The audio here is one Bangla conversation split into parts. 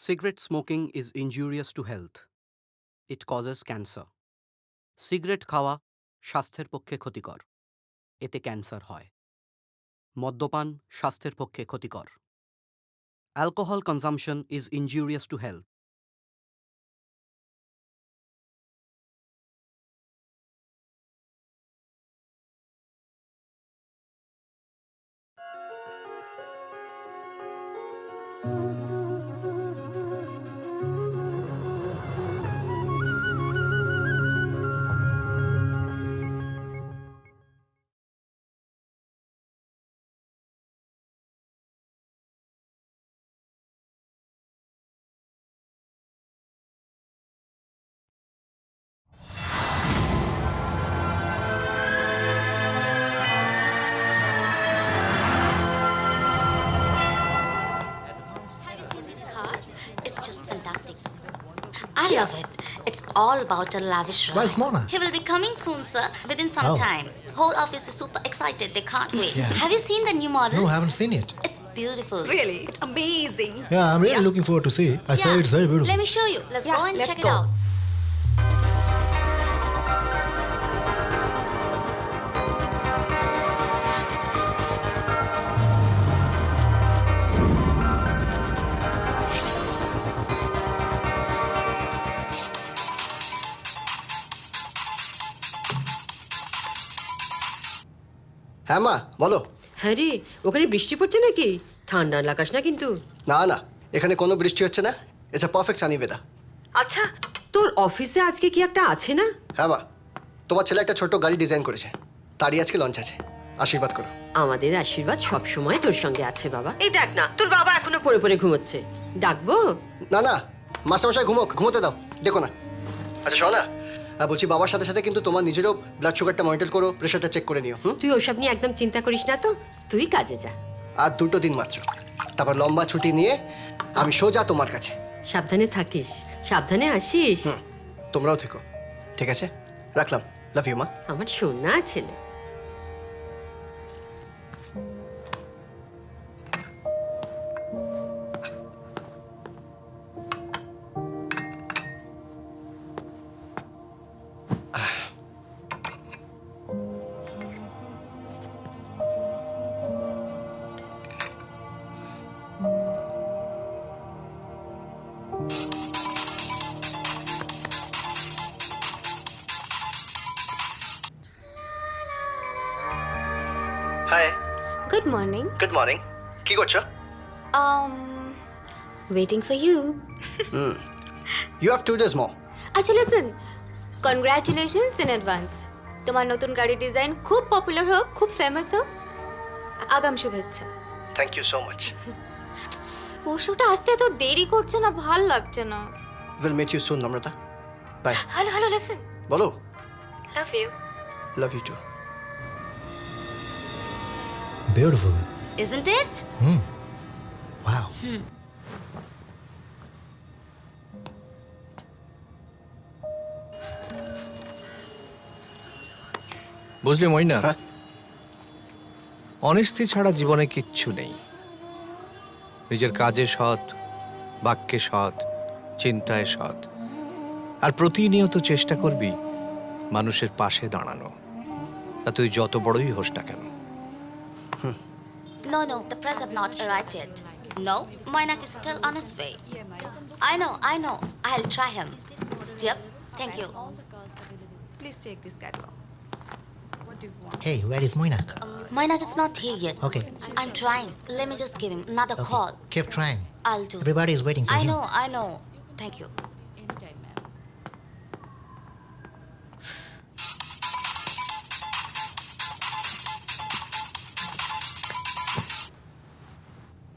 Cigarette smoking is injurious to health. It causes cancer. Cigarette খাওয়া স্বাস্থ্যের পক্ষে ক্ষতিকর। এতে ক্যান্সার হয়। মদ্যপান স্বাস্থ্যের পক্ষে ক্ষতিকর। Alcohol consumption is injurious to health. Have you seen this car? It's just fantastic. I love it. It's all about a lavish ride. Where's Mona? He will be coming soon, sir. Within some Oh. time. Whole office is super excited. They can't wait. Yeah. Have you seen the new model? No, I haven't seen it. It's beautiful. Really? It's amazing. Yeah, I'm really Yeah. looking forward to see. I say Yeah. it's very beautiful. Let me show you. Let's Yeah, go and let's check go. it out. হ্যাঁ মা বলো। হ্যাঁ রে, ওখানে বৃষ্টি পড়ছে নাকি? ঠান্ডা লাগাস না কিন্তু। না না, এখানে কোনো বৃষ্টি হচ্ছে না। It's a perfect Sunny weather. আচ্ছা, তোর অফিসে আজকে কি একটা আছে না? হ্যাঁ মা, তোমার ছেলে একটা ছোট্ট গাড়ি ডিজাইন করেছে, তারই আজকে লঞ্চ আছে। আশীর্বাদ করো। আমাদের আশীর্বাদ সব সময় তোর সঙ্গে আছে বাবা। এই দেখ না, তোর বাবা এখনো পড়ে পড়ে ঘুমোচ্ছে। ডাকবো? না না, মাস্টারমশাই ঘুমোতে দাও, দেখো না। আচ্ছা শোনো না, বলছি বাবার সাথে সাথে কিন্তু তোমার নিজেরও ব্লাড সুগারটা মনিটর করো, প্রেশারটা চেক করে নিও। তুই ওসব নিয়ে একদম চিন্তা করিস না তো, তুই কাজে যা। আর 2 দিন মাত্র, তারপর লম্বা ছুটি নিয়ে আমি সোজা তোমার কাছে। সাবধানে থাকিস, সাবধানে আসিস। তোমরাও থেকো, ঠিক আছে? রাখলাম। লাভ ইউ মা। আমার সোনা ছেলে। Hi. Good morning. Good morning. কি করছো? Waiting for you. You have 2 days more. আচ্ছা listen, congratulations in advance. তোমার নতুন গাড়ি ডিজাইন খুব পপুলার হোক, খুব ফেমাস হোক। আগাম শুভেচ্ছা। Thank you so much. পরশুটা আসতে এত দেরি করছে না, ভাল লাগছে না। উইল মিট ইউ সুন নম্রতা। বাই। হ্যালো লিসেন, বলো। Love you. Love you too. Beautiful. Isn't it? Wow. বুঝলি মইনা, হ্যাঁ? অনেস্টি ছাড়া জীবনে কিচ্ছু নেই। নিজের কাজে সৎ, বাক্যে সৎ, চিন্তায় সৎ, আর প্রতিনিয়ত চেষ্টা করবি মানুষের পাশে দাঁড়ানো। তা তুই যত বড়ই হোস না কেন। No, the press have not arrived yet. No, Moinak is still on his way. I know. I'll try him. Yep, thank you. Please take this catalog. What do you want? Hey, where is Moinak? Moinak is not here yet. Okay. I'm trying. Let me just give him another call. Keep trying. I'll do. Everybody is waiting for I him. know. Thank you.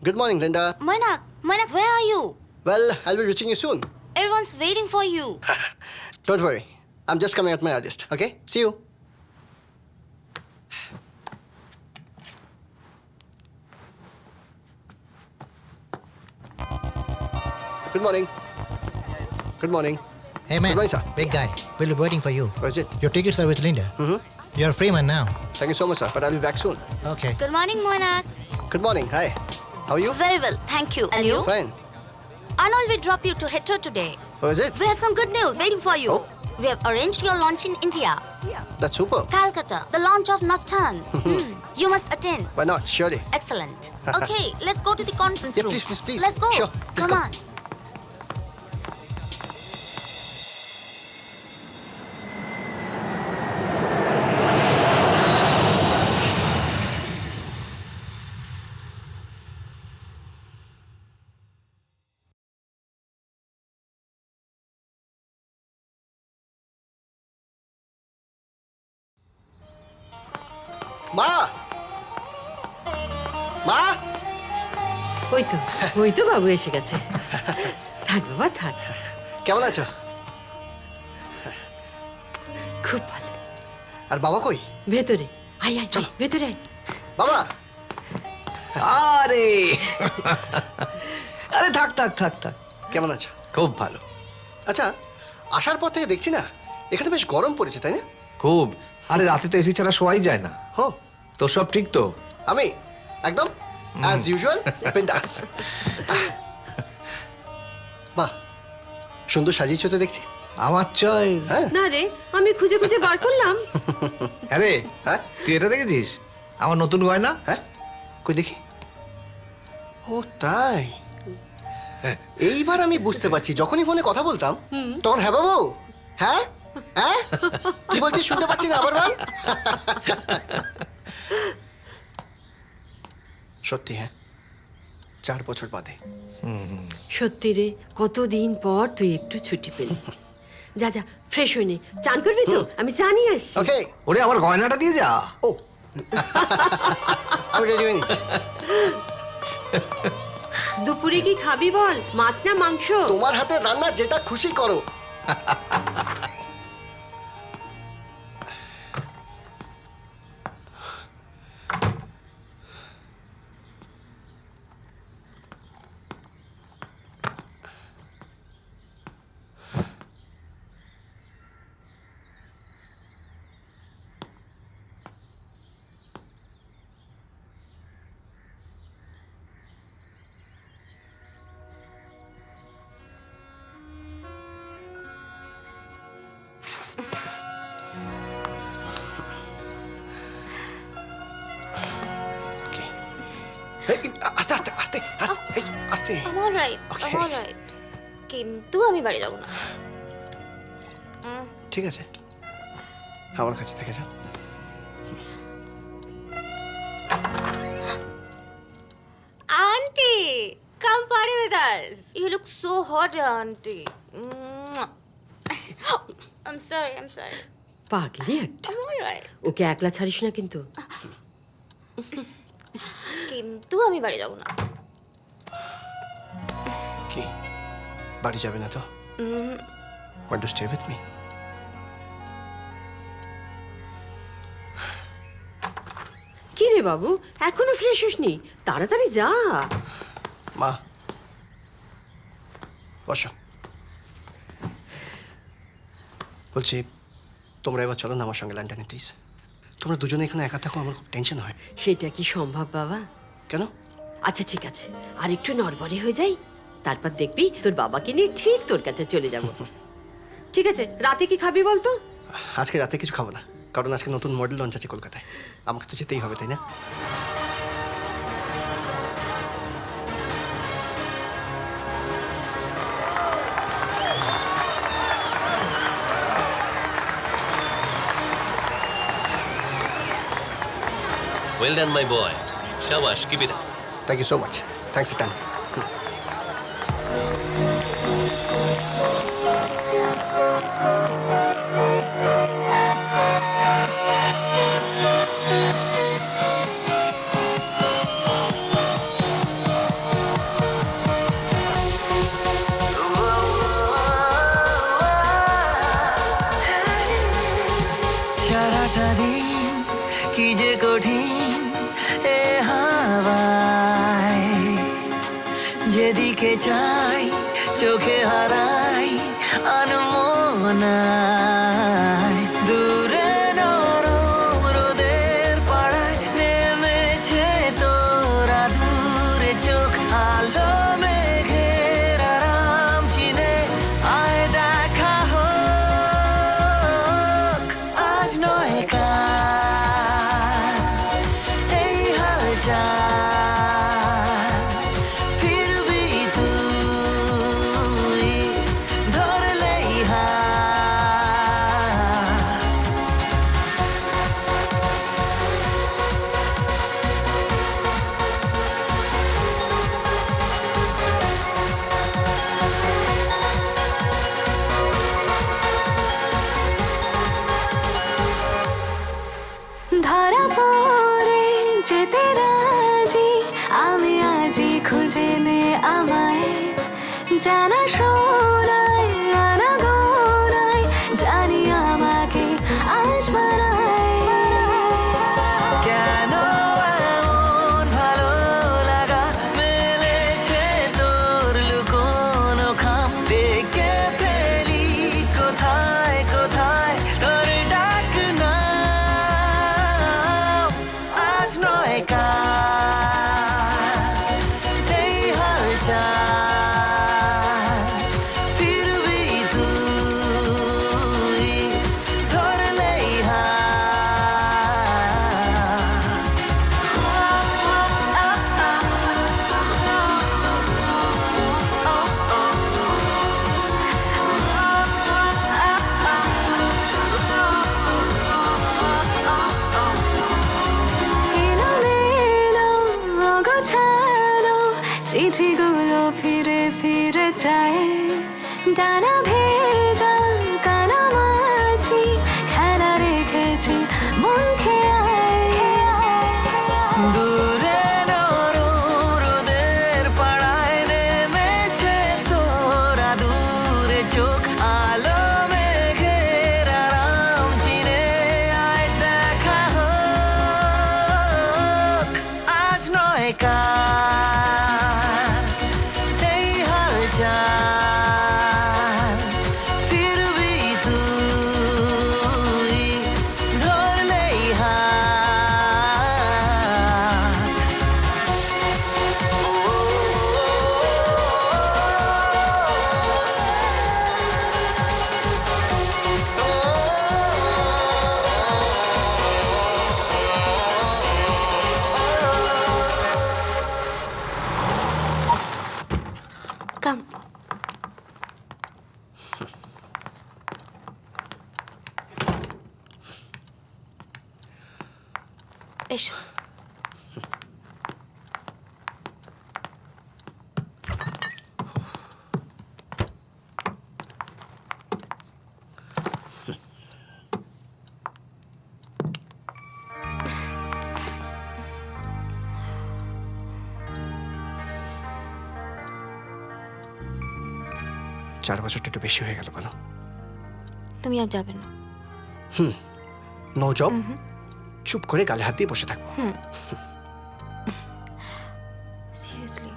Good morning, Linda. Moinak, where are you? Well, I'll be reaching you soon. Everyone's waiting for you. Don't worry. I'm just coming at my earliest. Okay? See you. Good morning. Good morning. Hey man, Good morning, sir. big guy. We'll be waiting for you. Where is it? Your tickets are with Linda. You're a free man now. Thank you so much, sir. But I'll be back soon. Okay. Good morning, Moinak. Good morning. Hi. How are you? Very well, thank you. And you? Fine. Arnold will drop you to Hetero today. Oh, is it? We have some good news waiting for you. Oh. We have arranged your launch in India, That's super. Calcutta, the launch of Nocturne. You must attend. Why not? Surely. Excellent. Okay, let's go to the conference Yeah, room. please. Let's go. Sure, let's Come go. on. মা! মা! ওই তো বাবু এসে গেছে। থাক বাবা থাক, কেমন আছো? খুব ভালো। আর বাবা কই? ভেতরে আয় আয় চল, ভেতরে আয়। বাবা! আরে আরে থাক থাক থাক থাক, কেমন আছো? খুব ভালো। আচ্ছা, আসার পর থেকে দেখছি না এখানে বেশ গরম পড়েছে, তাই না? খুব। আরে রাতে তো এসি ছাড়া শোয়াই যায় না। হো, তোর সব ঠিক তো? আমি একদম অ্যাজ ইউজুয়াল বিন্দাস। বাহ, সুন্দর সাজিয়েছো তো দেখছি। আমার চয়েস। হ্যাঁ। না রে, আমি খুঁজে খুঁজে বার করলাম। হ্যাঁ রে, হ্যাঁ? তুই এটা দেখেছিস আমার নতুন গয়না? হ্যাঁ, কই দেখি। ও তাই, এইবার আমি বুঝতে পারছি। যখনই ফোনে কথা বলতাম তখন হ্যাঁ বাবু, হ্যাঁ হ্যাঁ কি বলছিস শুনতে পাচ্ছি না, আবার বল। সত্যি, হ্যাঁ, 4 বছর বাদে। সত্যি রে, কতদিন পর তুই একটু ছুটি পেলি। যা যা, ফ্রেশ হয়ে নে। চান করবি তো? আমি চা নিয়ে আসছি। ওকে। ওরে আমার গয়নাটা দিয়ে যা। ও, আমি রেডি হয়ে নিচ্ছি। দুপুরে কি খাবি বল, মাছ না মাংস? তোমার হাতে রান্না যেটা খুশি করো। Okay. এই, আস্তে আস্তে আস্তে আস্তে, এই, আস্তে। I'm all right. Okay. I'm all right. কিন্তু আমি বাড়ি যাব না। ঠিক আছে, আমার কাছে থেকে যাও। Auntie, come party with us. You look so hot, Auntie. Mwah. I'm sorry. পাগলি একটা। I'm all right. ওকে একলা ছাড়িস না কিন্তু। কিন্তু আমি বাড়ি যাব না। কি, বাড়ি যাবে না তো? Want to stay with me? কি রে বাবু, এখনো ফ্রেশ হসনি? তাড়াতাড়ি যা। মা, বসো। বলছি, তোমরা এবার চলো না আমার সঙ্গে লন্ডনে প্লিজ। তোমরা দুজনে এখানে একা থাকো, আমার খুব টেনশন হয়। সেটা কি সম্ভব বাবা? কেন? আচ্ছা ঠিক আছে, আর একটু নড়বড়ে হয়ে যাই, তারপর দেখবি তোর বাবাকে নিয়ে ঠিক তোর কাছে চলে যাব। ঠিক আছে, রাতে কি খাবি বলতো? আজকে রাতে কিছু খাবো না, কারণ আজকে নতুন মডেল লঞ্চ আছে কলকাতায়। আমাকে তো যেতেই হবে, তাই না? Well done, my boy. Shabash, keep it up. Thank you so much. Thanks টান। সারাটা দিন কি যে কঠিন এ হাওয়ায়, যেদিকে চাই চোখে হারাই আনমনায়। দূরে নরম রোদের পাড়ায় নেমেছে তোরা দূরে চোখ, আলো মেঘের আড়াল জানা শোনায় আনা গোনায় জানি আমাকে আজ বানায় কেন এমন ভালো লাগা মেলেছে তোর লুকোনো খাম ডেকে ফেলি কোথায় কোথায় তোর ডাক না আজ নয় কাল এই হাল চাল ফিরবি তুই ধরলেই হাত এলোমেলো অগোছালো চিঠিগুলো ফিরে ফিরে যায় ডানা ভেজা কানামাছি খেলা রেখেছি মন খেয়ায় দূরে নরম রোদের পাড়ায় নেমেছে তোরা দূরে চোখ আলো মেঘের আরাম চিনে আয় দেখা হোক আজ নয় কাল এই হাল চাল ফিরবি তুই ধরলেই হাত কাম এসো চার বছরটা একটু বেশি হয়ে গেল বলো। তুমি আর যাবে না নো জব, চুপ করে গালে হাত দিয়ে বসে থাকবো। সিরিয়াসলি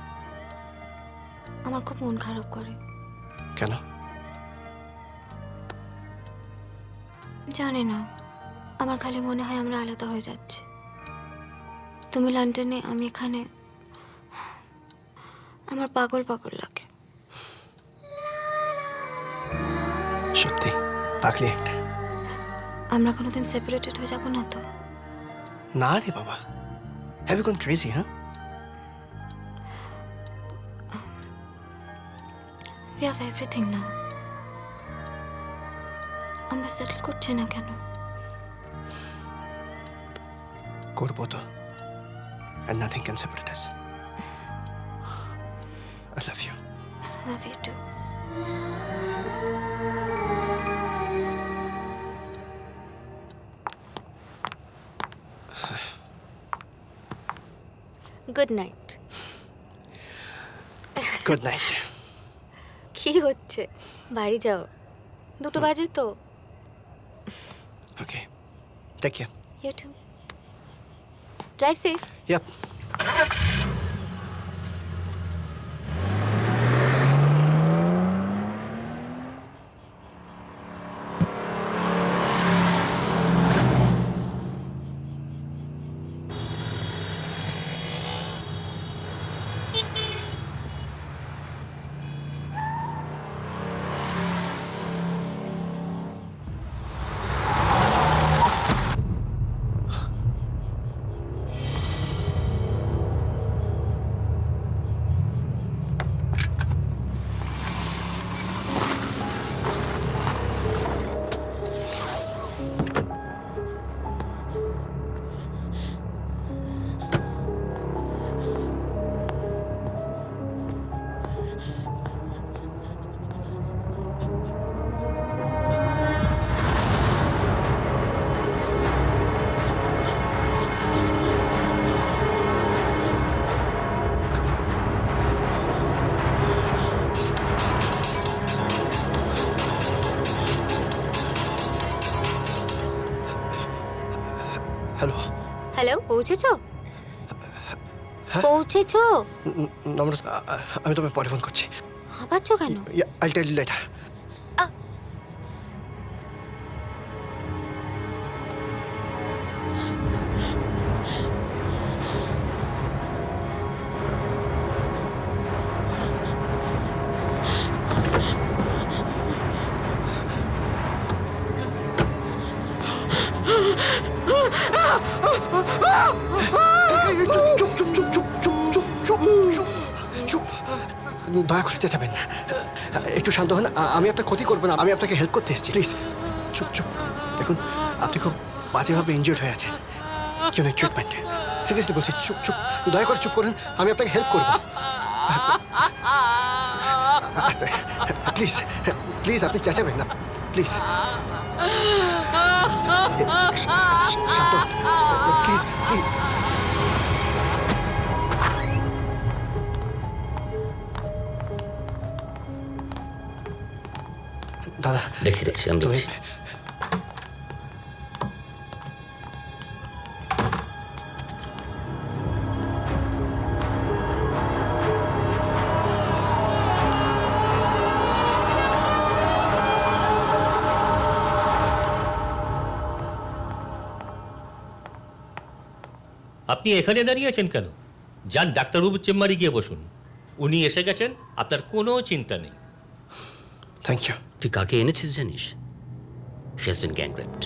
আমার খুব মন খারাপ করে। কেন? জানি না, আমার খালি মনে হয় আমরা আলাদা হয়ে যাচ্ছি। তুমি লন্ডনে, আমি এখানে। আমার পাগল পাগল লাগে। সত্যি পাগলি একটা। আমরা কোনোদিন সেপারেটেড হয়ে যাবো না তো? না রে বাবা, হ্যাভ ইউ গন ক্রেজি? হ্যাঁ, We have everything now. আমরা সেটেল করছি না কেন? করবো তো, and nothing can separate us. I love you. Love you too. Good night. Good night. কি হচ্ছে? বাড়ি যাও, 2 বাজে তো। Okay, take care. You too. Drive safe. Yep. Hello, পৌঁছেছো? পৌঁছেছো? নম্রতা, আমি তোমায় পরে ফোন করছি। হাঁপাচ্ছো কেন? I tell you later. চুপ চুপ চুপ চুপ চুপ চুপ চুপ চুপ চুপ, দয়া করে চেঁচাবেন না, একটু শান্ত হন। আমি আপনার ক্ষতি করবো না, আমি আপনাকে হেল্প করতে এসেছি, প্লিজ চুপ চুপ। দেখুন, আপনি খুব বাজেভাবে ইনজিওর্ড হয়ে আছেন, কেউ নেই ট্রিটমেন্ট। সিরিয়াসলি বলছি, চুপ চুপ, দয়া করে চুপ করুন, আমি আপনাকে হেল্প করবো। আস্তে, প্লিজ প্লিজ, আপনি চেঁচাবেন না, প্লিজ শান্ত, প্লিজ প্লিজ। দাদা, দেখছি আমি তুমি দেখছি। আপনি এখানে দাঁড়িয়ে আছেন কেন? যান ডাক্তারবাবুর চেম্বারে গিয়ে বসুন, উনি এসে গেছেন, আপনার কোনো চিন্তা নেই। Thank you. তুই কাকে এনেছিস জানিস? She has been gang raped.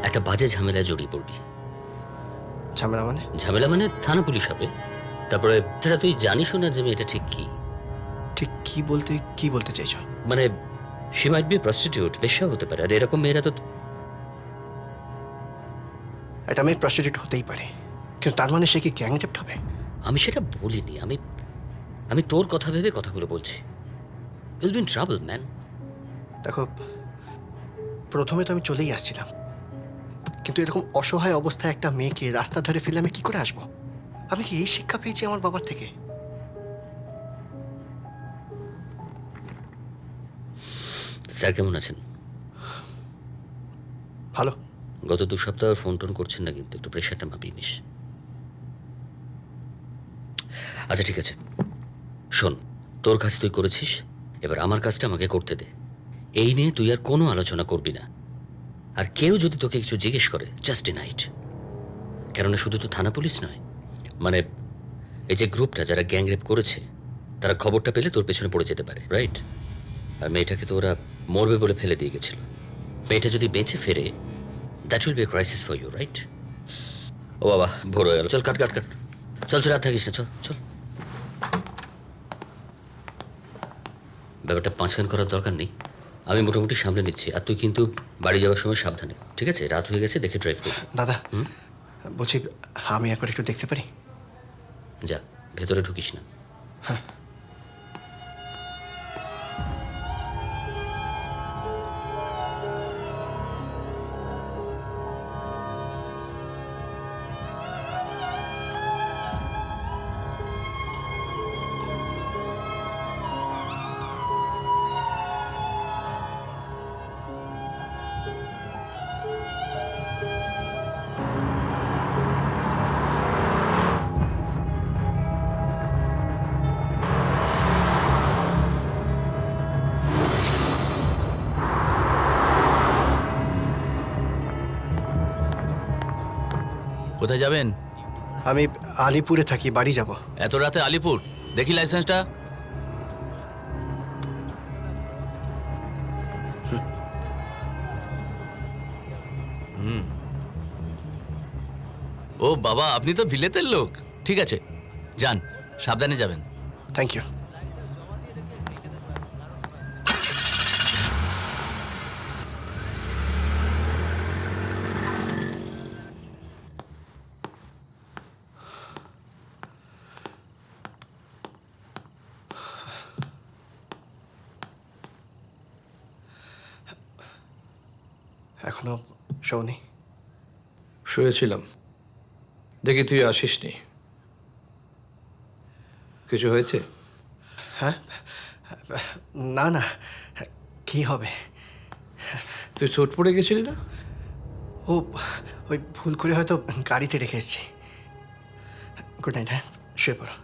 একটা বাজে ঝামেলায় জড়িয়ে পড়বি। ঝামেলা মানে? ঝামেলা মানে থানা পুলিশ হবে। তারপরে সেটা তুই জানিসও না যে এটা ঠিক কি। ঠিক কি বলতে চাইছো? মানে শি মাইট বি প্রস্টিটিউট, বেশ্যাও হতে পারে। আর এরকম মেয়েরা তো একটা মেয়ে প্রস্টিটিউট হতেই পারে, কিন্তু তার মানে সে কি গ্যাং রেপড হবে? আমি সেটা বলিনি। আমি তোর কথা ভেবে কথাগুলো বলছি। Will be in trouble man. দেখো, প্রথমে তো আমি চলেই আসছিলাম, কিন্তু এরকম অসহায় অবস্থায় একটা মেয়েকে রাস্তার ধারে ফেলে আমি কি করে আসবো? আমি কি এই শিক্ষা পেয়েছি আমার বাবার থেকে? স্যার কেমন আছেন? ভালো। গত 2 সপ্তাহ ফোন টোন করছেন না, কিন্তু একটু প্রেশারটা মাপিয়ে নিস। আচ্ছা ঠিক আছে, শোন, তোর কাজ তুই করেছিস, এবার আমার কাজটা আমাকে করতে দে। এই নিয়ে তুই আর কোনো আলোচনা করবি না। আর কেউ যদি তোকে কিছু জিজ্ঞেস করে, জাস্ট ডিনাইট। কেননা শুধু তো থানা পুলিশ নয়, মানে এই যে গ্রুপটা যারা গ্যাং রেপ করেছে, তারা খবরটা পেলে তোর পেছনে পড়ে যেতে পারে, রাইট? আর মেয়েটাকে তো ওরা মরবে বলে ফেলে দিয়ে গেছিল। মেয়েটা যদি বেঁচে ফেরে, that will be a crisis for you, right? ও বাবা, ভোর হয়ে গেল। চল কাট। চল রাত থাকিস না, চল। ব্যাপারটা পাঁচখান করার দরকার নেই, আমি মোটামুটি সামলে নিচ্ছি। আর তুই কিন্তু বাড়ি যাওয়ার সময় সাবধানে, ঠিক আছে? রাত হয়ে গেছে, দেখে ড্রাইভ করবি। দাদা, বলছি আমি একবার একটু দেখতে পারি? যা, ভেতরে ঢুকিস না। হ্যাঁ। কোথায় যাবেন? আমি আলিপুরে থাকি, বাড়ি যাব। এত রাতে আলিপুর? দেখি লাইসেন্সটা। ও বাবা, আপনি তো বিলেতের লোক। ঠিক আছে, যান, সাবধানে যাবেন। Thank you. এখনো শোনি? শুয়েছিলাম, দেখি তুই আসিসনি। কিছু হয়েছে? হ্যাঁ, না, কি হবে? তুই চোট পড়ে গেছিলি না? ও ওই ভুল করে হয়তো গাড়িতে রেখে এসেছি। গুড নাইট, হ্যাঁ শুয়ে পড়ো।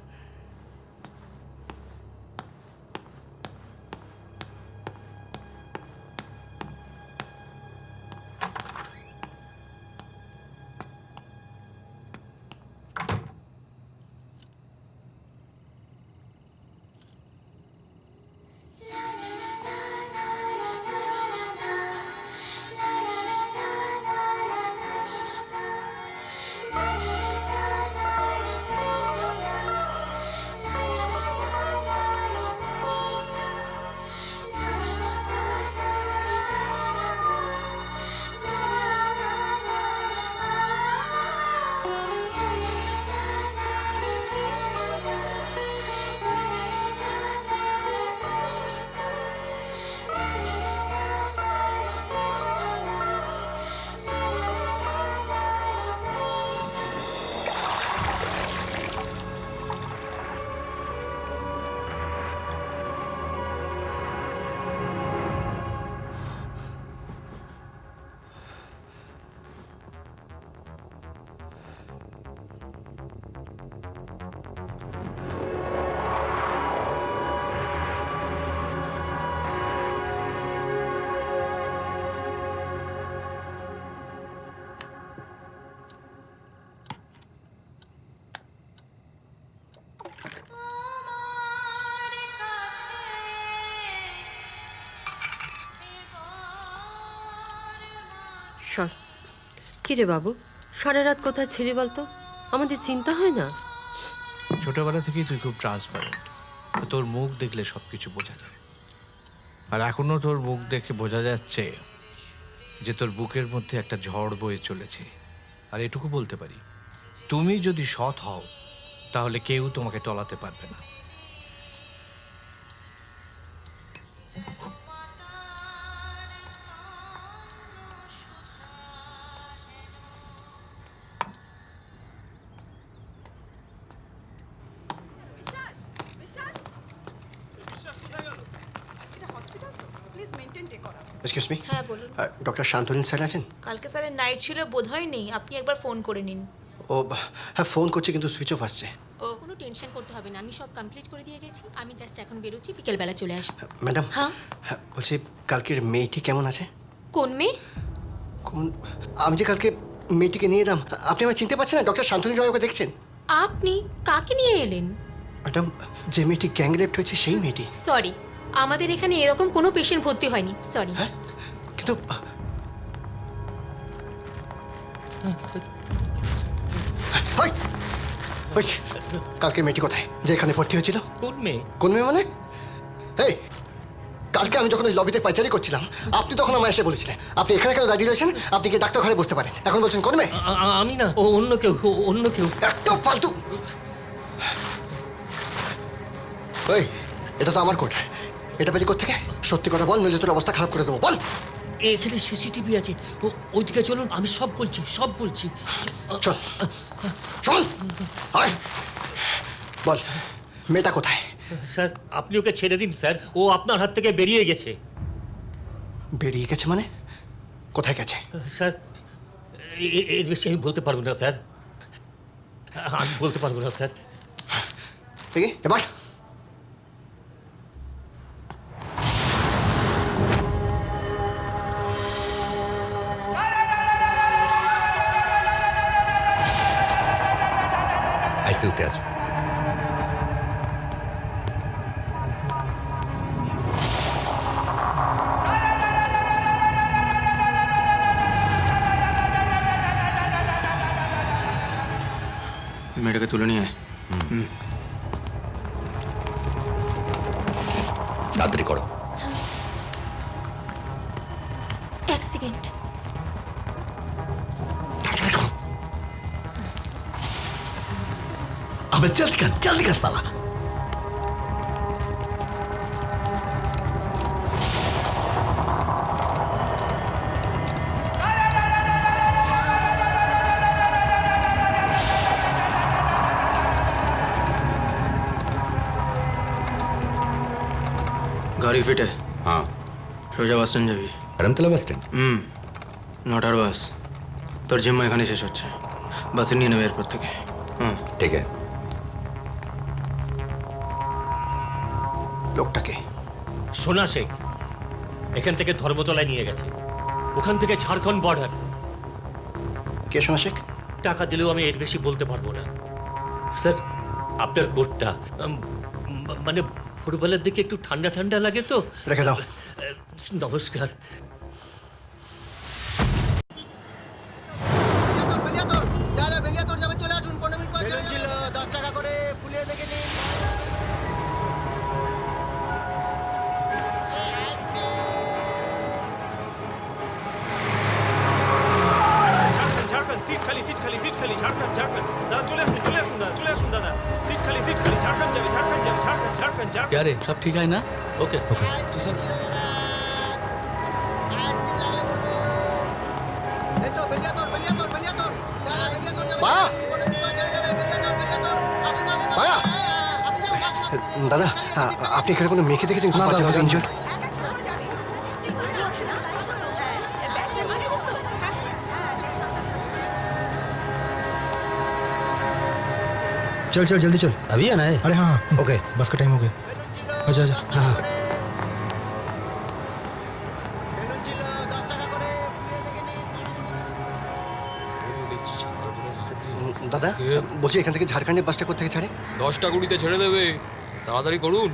সর। কি রে বাবু, সারা রাত কোথায় ছিলি বলতো? আমাদের চিন্তা হয় না? ছোটবেলা থেকেই তুই খুব ট্রান্সপারেন্ট, তোর মুখ দেখলে সব কিছু বোঝা যায়। আর এখনো তোর মুখ দেখে বোঝা যাচ্ছে যে তোর বুকের মধ্যে একটা ঝড় বয়ে চলেছে। আর এটুকু বলতে পারি, তুমি যদি সৎ হও তাহলে কেউ তোমাকে টলাতে পারবে না। প্লিজ মেইনটেইন টেক করা। এক্সকিউজ মি, হ্যাঁ বলুন। ডক্টর শান্তনীল স্যার আছেন? কালকে স্যারের নাইট ছিল, বোধহয় নেই। আপনি একবার ফোন করে নিন। ও হ্যাঁ, ফোন করছে কিন্তু সুইচ অফ আসছে। কোনো টেনশন করতে হবে না, আমি সব কমপ্লিট করে দিয়ে গেছি। আমি জাস্ট এখন বেরোচ্ছি, বিকেলবেলা চলে আসবো। ম্যাডাম, হ্যাঁ হ্যাঁ বলছি কালকের মেয়েটি কেমন আছে? কোন মেয়ে? কোন? আমি যে কালকে মেয়েটিকে নিয়ে এলাম, আপনি আমার চিনতে পারছেন না? ডক্টর শান্তনীল রায় ওকে দেখছেন? আপনি কাকে নিয়ে এলেন? ম্যাডাম, যে মেয়েটি গ্যাং রেপ্ট হয়েছে সেই মেয়েটি। সরি, আমাদের এখানে এরকম কোনো পেশেন্ট ভর্তি হয়নি। সরি। হ্যাঁ কিন্তু ওই, ওই, কালকে মেয়েটি কোথায় যে এখানে ভর্তি হয়েছিল? কোন মেয়ে? কোন মেয়ে মানে? এই কালকে আমি যখন ওই লবিতে পাইচারি করছিলাম, আপনি তখন আমায় এসে বলেছিলেন আপনি এখানে কেন দাঁড়িয়ে রয়েছেন, আপনি কি ডাক্তার ঘরে বসতে পারেন। এখন বলছেন কোন মেয়ে? আমি না, ও অন্য কেউ, অন্য কেউ। একদম ফালতু। ওই, এটা তো আমার কোট, এটা পেলি কোত্থেকে? সত্যি কথা বল, নইলে তোর অবস্থা খারাপ করে দেবো। বল। এখানে সিসিটিভি আছে, ওইদিকে চলুন, আমি সব বলছি, সব বলছি। চল চল, আয়। বল, মেয়েটা কোথায়? স্যার আপনি ওকে ছেড়ে দিন স্যার, ও আপনার হাত থেকে বেরিয়ে গেছে। বেরিয়ে গেছে মানে? কোথায় গেছে? স্যার এর বেশি আমি বলতে পারবো না স্যার, আমি বলতে পারবো না স্যার। দেখি এবার। আইসিইউতে আছে। মেয়েটাকে তুলে নিয়ে তাড়াতাড়ি করো। এক সেকেন্ড। अबे जल्दी कर साला। गाड़ी फिट है? हाँ। सोजा bus stand जाबी। Dharmatala bus stand? नटार बस। তোর জিম্মা এখানে শেষ হচ্ছে, বাসে নিয়ে নেবে এরপর থেকে। হুম, ঠিক আছে। লোকটাকে সোনা শেখ এখান থেকে ধর্মতলায় নিয়ে গেছে, ওখান থেকে ঝাড়খণ্ড বর্ডার। কে সোনা শেখ? টাকা দিলেও আমি এর বেশি বলতে পারবো না স্যার। আপনার কোটটা মানে ফুটবলের দিকে একটু ঠান্ডা ঠান্ডা লাগে তো। রেখে দাও। নমস্কার। ঝাড়খণ্ড, সিট খালি, সিট খালি, সিট খালি, ঝাড়খণ্ড, ঝাড়খণ্ড। দাদা চলে আসুন, চলে আসুন দাদা, চলে আসুন দাদা। সিট খালি, সিট খালি, ঝাড়খণ্ড যাবে, ঝাড়খণ্ড যাবে, ঝাড়খণ্ড, ঝাড়খণ্ড, ঝাড়খণ্ড। क्या रे सब ठीक है ना? ओके ओके মায়া! দাদা, আপনি এখানে কোনো মেয়েকে দেখেছেন খুব বাজেভাবে ইনজোর? चल चल जल्दी चल। अभी आना है? अरे हाँ हाँ ओके बस का टाइम हो गया। आजा आजा। हाँ हाँ দাদা বলছি এখান থেকে ঝাড়খণ্ডের বাসটা কোথা থেকে ছাড়ে? 10টা 20তে ছেড়ে দেবে, তাড়াতাড়ি করুন।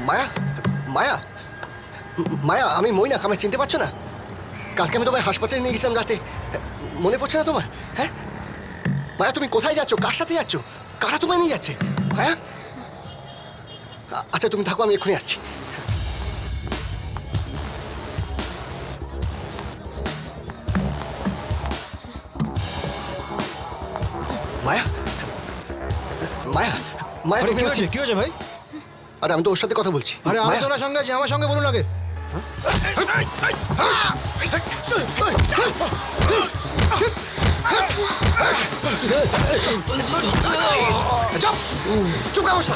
মায়া, মায়া, মায়া, আমি মইনাক, আমায় চিনতে পারছো না? কালকে আমি তোমায় হাসপাতালে নিয়ে গেছিলাম রাতে, মনে পড়ছে না তোমার? হ্যাঁ মায়া, তুমি কোথায় যাচ্ছ? কার সাথে যাচ্ছ? কারা তোমায় নিয়ে যাচ্ছে? মায়া, আচ্ছা তুমি থাকো, আমি এক্ষুনি আসছি। মায়া, মায়া, মায়া, अरे তুমি क्यों হচ্ছে? है क्यों है भाई? আরে আমি তো ওর সাথে কথা বলছি। अरे মায়া, আমি তো না সঙ্গে আছি, আমার সঙ্গে বলুন আগে। চুপ, চুপ কর বসা।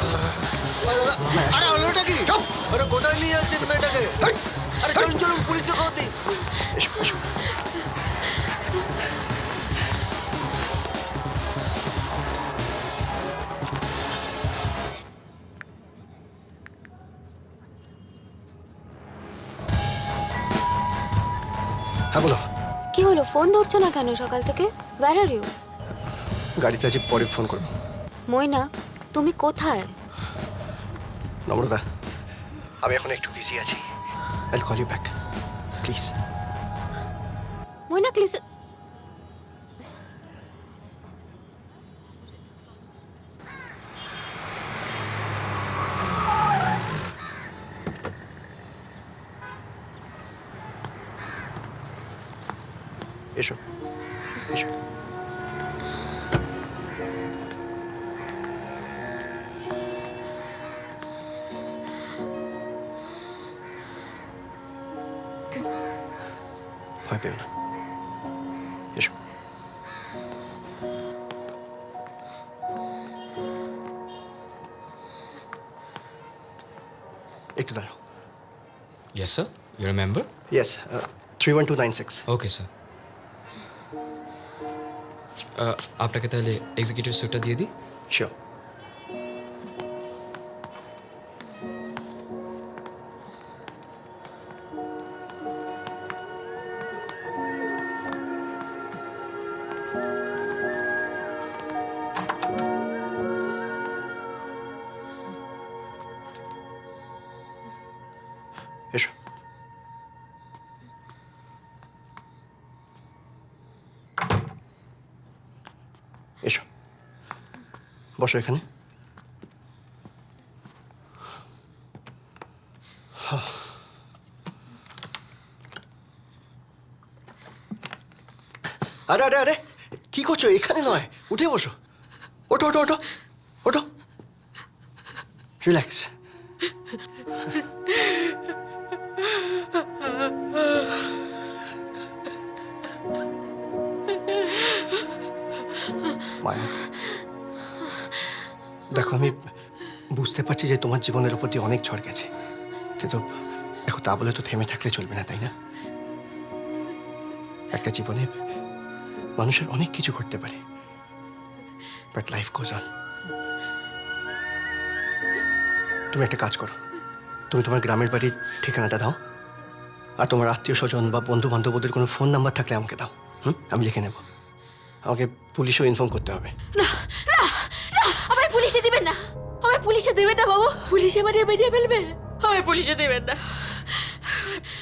আরে হলোটা কি? আরে কোথায় নিয়ে যাচ্ছেন মেয়েটাকে? আরে চলুন চলুন পুলিশকে খবর দিই। এসো, এসো। হ্যাঁ বলো। কি হলো, ফোন ধরছো না কেন সকাল থেকে? Where are you? গাড়িতে আছে, পরে ফোন করবো। ময়না, তুমি কোথায়? নম্রতা, আমি এখন একটু বিজি আছি। I'll call you back, please. Moyna please. এসো, এসো। ভয় পেও না, এসো। একটু দাঁড়াও। Yes sir, you remember? Yes, 31296। Okay sir. আপনাকে তাহলে এক্সিকিউটিভ স্যুটটা দিয়ে দিই। শিওর। এসো। এসো, বসো এখানে। আরে আরে আরে, কি করছো? এখানে নয়, উঠে বসো। ওঠো ওঠো ওঠো ওঠো, রিল্যাক্স। দেখো, আমি বুঝতে পারছি যে তোমার জীবনের উপর দিয়ে অনেক ঝড় গেছে, কিন্তু দেখো তা বলে তো থেমে থাকলে চলবে না, তাই না? একটা জীবনে মানুষের অনেক কিছু ঘটতে পারে, বাট লাইফ গোজ অন। তুমি একটা কাজ করো, তুমি তোমার গ্রামের বাড়ির ঠিকানাটা দাও, আর তোমার আত্মীয় স্বজন বা বন্ধু বান্ধবদের কোনো ফোন নাম্বার থাকলে আমাকে দাও। আমি লিখে নেব। আমাকে পুলিশেও ইনফর্ম করতে হবে। না না না, আমায় পুলিশে দিবেন না, আমায় পুলিশে দিবেন না বাবু, পুলিশে আমারে মেরে ফেলবে, আমায় পুলিশে দিবেন না।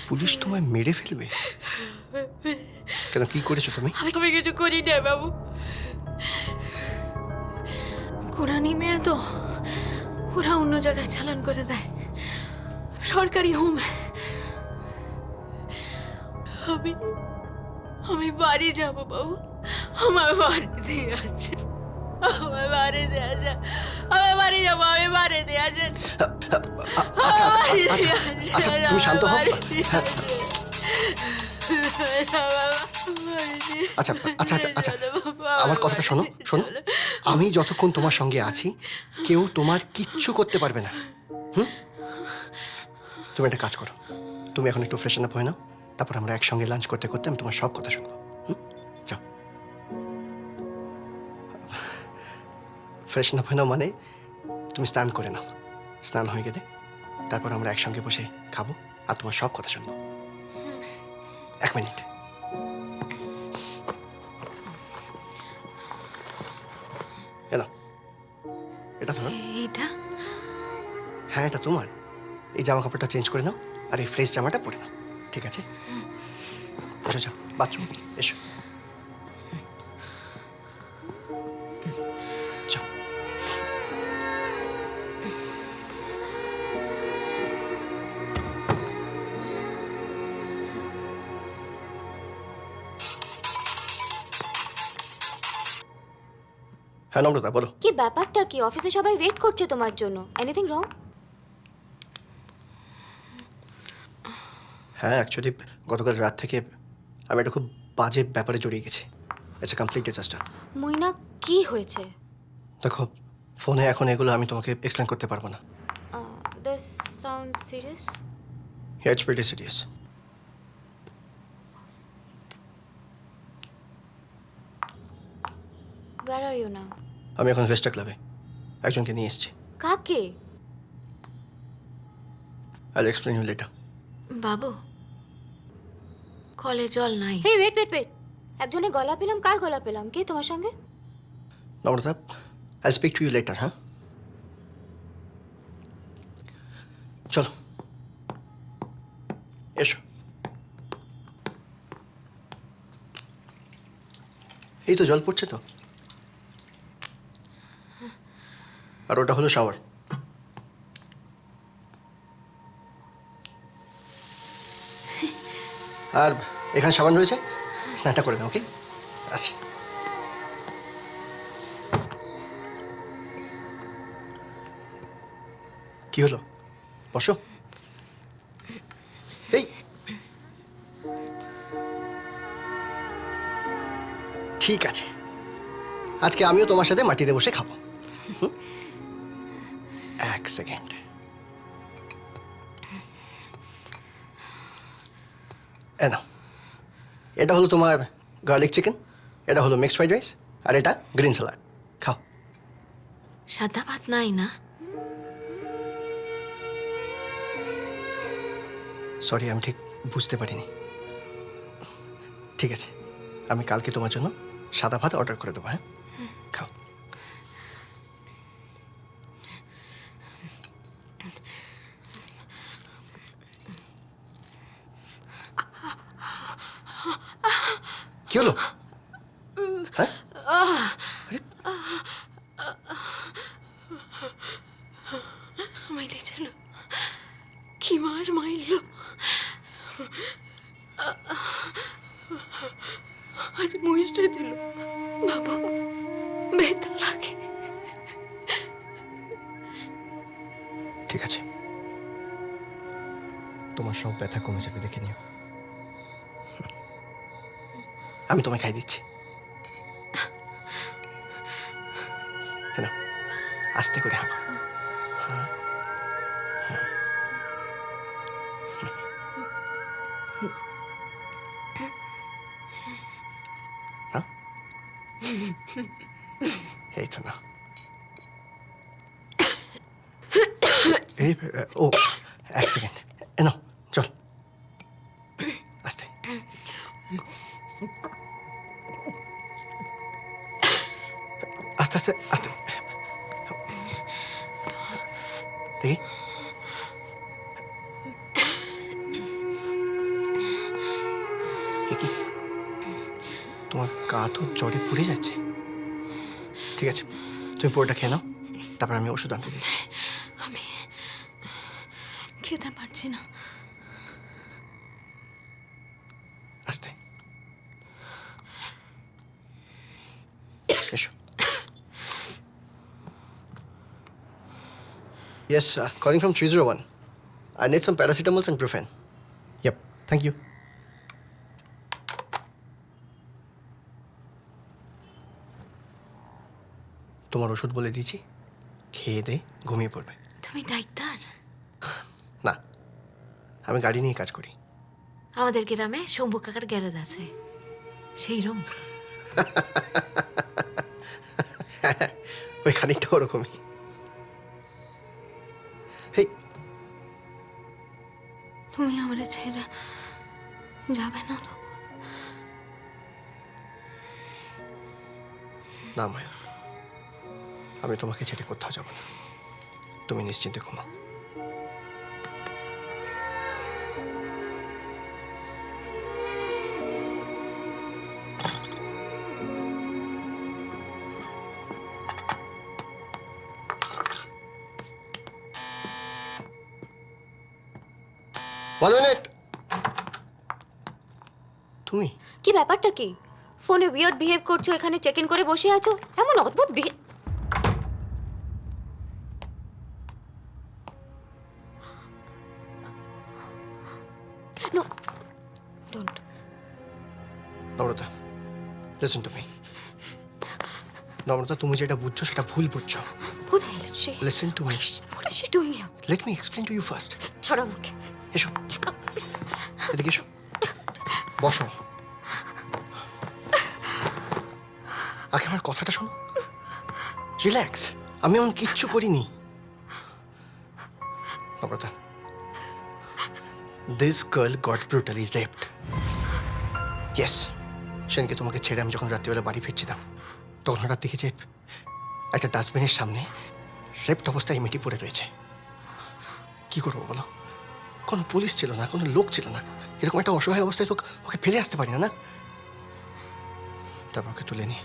পুলিশ তোমায় মেরে ফেলবে? কেন, কি করেছো তুমি? আমি কিছু করি না বাবু। কোরআনি মেয়ে তো ওরা অন্য জায়গায় চালান করে দেয়, সরকারি হোম। আমি আমি বাড়ি যাব বাবু, আমার বাড়ি দিয়ে আসেন, আমার বাড়ি দিয়ে আসেন, আমার বাড়ি যাবো, আমি বাড়ি দিয়ে আসেন। আচ্ছা আচ্ছা, তুমি শান্ত হও। আচ্ছা আচ্ছা আচ্ছা আচ্ছা, আমার কথাটা শোনো শোনো। আমি যতক্ষণ তোমার সঙ্গে আছি কেউ তোমার কিচ্ছু করতে পারবে না। তুমি একটা কাজ করো, তুমি এখন একটু ফ্রেশন আপ হয়ে নাও, তারপর আমরা একসঙ্গে লাঞ্চ করতে করতে আমি তোমার সব কথা শুনবো। যাও, ফ্রেশন আপ হয়ে নাও মানে তুমি স্নান করে নাও, স্নান হয়ে গেলে তারপর আমরা একসঙ্গে বসে খাবো আর তোমার সব কথা শুনবো। 1 মিনিট। এলো, এটা তোমার? এটা? হ্যাঁ, এটা তোমার। এই জামা কাপড়টা চেঞ্জ করে নাও আর এই ফ্রেশ জামাটা পরে নাও, ঠিক আছে? এসো, যাও বাথরুম দিকে এসো। যাও। হ্যাঁ নম্রতা, বলো। কি ব্যাপারটা কি? অফিসে সবাই ওয়েট করছে তোমার জন্য। Anything wrong? হ্যাঁ, অ্যাকচুয়ালি গতকাল রাত থেকে আমি একটা খুব বাজে ব্যাপারে জড়িয়ে গেছি। It's a complete disaster. মইনা, কি হয়েছে? দেখো, ফোনে এখন এগুলো আমি তোমাকে এক্সপ্লেন করতে পারবো না। This sound serious. Yeah, it's pretty serious. Where are you now? আমি এখন ভেস্টা ক্লাবে একজনকে নিয়ে এসেছি। কাকে? I'll explain you later. বাবু, কলে জল নাই। হে ওয়েট ওয়েট ওয়েট, একজনের গলা পেলাম। কার গলা পেলাম? কে তোমার সঙ্গে? নম্রতা, I'll speak to you later, হ্যাঁ? চলো এসো। এই তো জল পড়ছে তো। আর ওটা হলো শাওয়ার। আর এখানে সাবান রয়েছে, স্নানটা করে দাও। ওকে, আসি। কি হলো? বসো। এই ঠিক আছে, আজকে আমিও তোমার সাথে মাটিতে বসে খাবো। 1 সেকেন্ড। নাও, এটা হলো তোমার গার্লিক চিকেন, এটা হলো মিক্সড ফ্রাইড রাইস, আর এটা গ্রিন স্যালাড। খাও। সাদা ভাত নাই না? সরি, আমি ঠিক বুঝতে পারিনি। ঠিক আছে, আমি কালকে তোমার জন্য সাদা ভাত অর্ডার করে দেবো। হ্যাঁ, খাও। কি হলো? হ্যাঁ, মাইলেছিল, কি মার মাইল। আজ মুইস্টে দিল বাবু, ব্যথা লাগে। ঠিক আছে, তোমার সব ব্যথা কমে যাবে, দেখে নিও। আমি তোমায় খাই দিচ্ছি। হ্যাঁ, আস্তে করে হাঁকো। হ্যাঁ। নাও। এই তো না এই ও এক সেকেন্ড নাও চল আস্তে আস্তে আস্তে আস্তে দেখি কি তোমার গা তো জ্বরে পুড়ে যাচ্ছে। ঠিক আছে তুমি পুরোটা খেয়ে নাও, তারপর আমি ওষুধ আনতে দিচ্ছি। আমি খেতে পারছি না। আস্তে এসো। Yes, calling from 301. I need some paracetamol and Brufen. Yep, thank you. তোমার ওষুধ বলে দিয়েছি, খেয়ে দে ঘুমিয়ে পড়বে। তুমি ডাক্তার? না, আমি গাড়ি নিয়ে কাজ করি। আমাদের গ্রামে শম্ভু কাকার গ্যারেজ আছে, সেই রুম। ওই খানিকটা ওরকমই। হেই, তুমি আমার ছেড়ে যাবে না তো? না মায়া, আমি তোমাকে ছেড়ে কোথাও যাব না। তুমি নিশ্চিন্তে ঘুমাও। One minute. তুমি কি ব্যাপারটা কি? ফোনে উইয়ার্ড বিহেভ করছো, এখানে চেক ইন করে বসে আছো, এমন অদ্ভুত behave. No don't. Namrata, listen to me. Namrata, তুমি যেটা বুঝছো সেটা ভুল বুঝছো। Who the hell is she? Listen to me. What is she doing here? Let me explain to you first. ছাড়ো আমাকে। এসো, এদিকে এসো, বসো। আগে আমার কথাটা শোনো। রিল্যাক্স, আমি এমন কিচ্ছু করিনি। নম্রতা, this girl got brutally raped. Yes, সেদিনকে তোমাকে ছেড়ে আমি যখন রাত্রিবেলা বাড়ি ফিরছিলাম, তখন হঠাৎ দেখেছি একটা ডাস্টবিনের সামনে রেপড অবস্থায় মেয়েটি পড়ে রয়েছে। কি করবো বলো? কোনো পুলিশ ছিল না, কোনো লোক ছিল না। এরকম একটা অসহায় অবস্থায় তো ওকে ফেলে আসতে পারি না, না? তারপর ওকে তুলে নিয়ে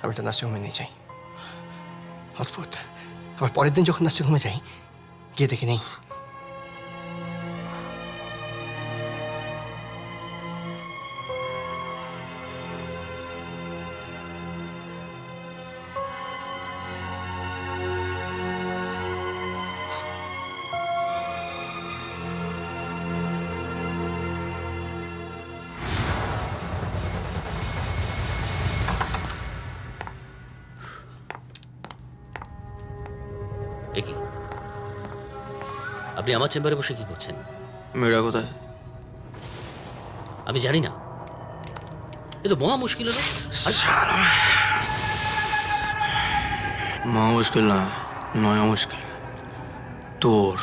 আমি একটা নার্সিংহোমে নিয়ে যাই। অদ্ভুত, আবার পরের দিন যখন নার্সিংহোমে যাই, গিয়ে দেখে নেই। এ কি? আপনি আমার চেম্বারে বসে কি করছেন? মেয়েরা কোথায়? আমি জানি না। এ তো মহা মুশকিল হলো। মহা মুশকিল না, নয়া মুশকিল। তোর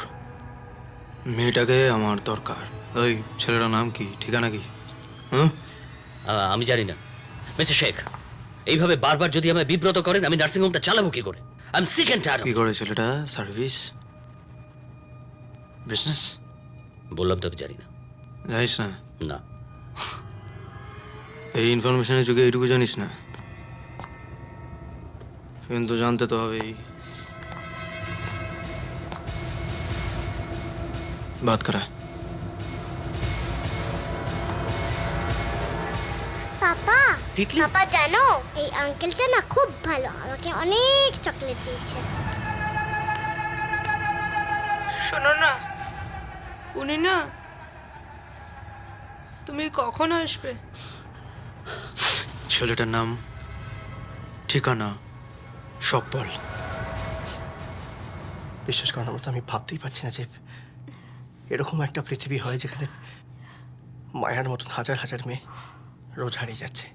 মেয়েটাকে আমার দরকার। ওই ছেলেটার নাম কি, ঠিকানা কি? আমি জানি না মিস্টার শেখ। এইভাবে বারবার যদি আমায় বিব্রত করেন, আমি নার্সিংহোমটা চালাবো কি করে? I am sick and tired. কি করে ছেলেটা? Service, business? বললাম তো আমি জানি না। জানিস না? না। এই ইনফরমেশনের যুগে এইটুকু জানিস না, কিন্তু জানতে তো হবেই। বাত করা। পাপা, পাপা জানো এই আঙ্কেলটা না খুব ভালো, আমাকে অনেক চকলেট দিয়েছে। শোনো না, উনি না, তুমি কখন আসবে? ছেলেটার নাম, ঠিকানা সব বল। বিশ্বাস করার মতো আমি ভাবতেই পারছি না যে এরকম একটা পৃথিবী হয় যেখানে মায়ার মতন হাজার হাজার মেয়ে রোজ হারিয়ে যাচ্ছে।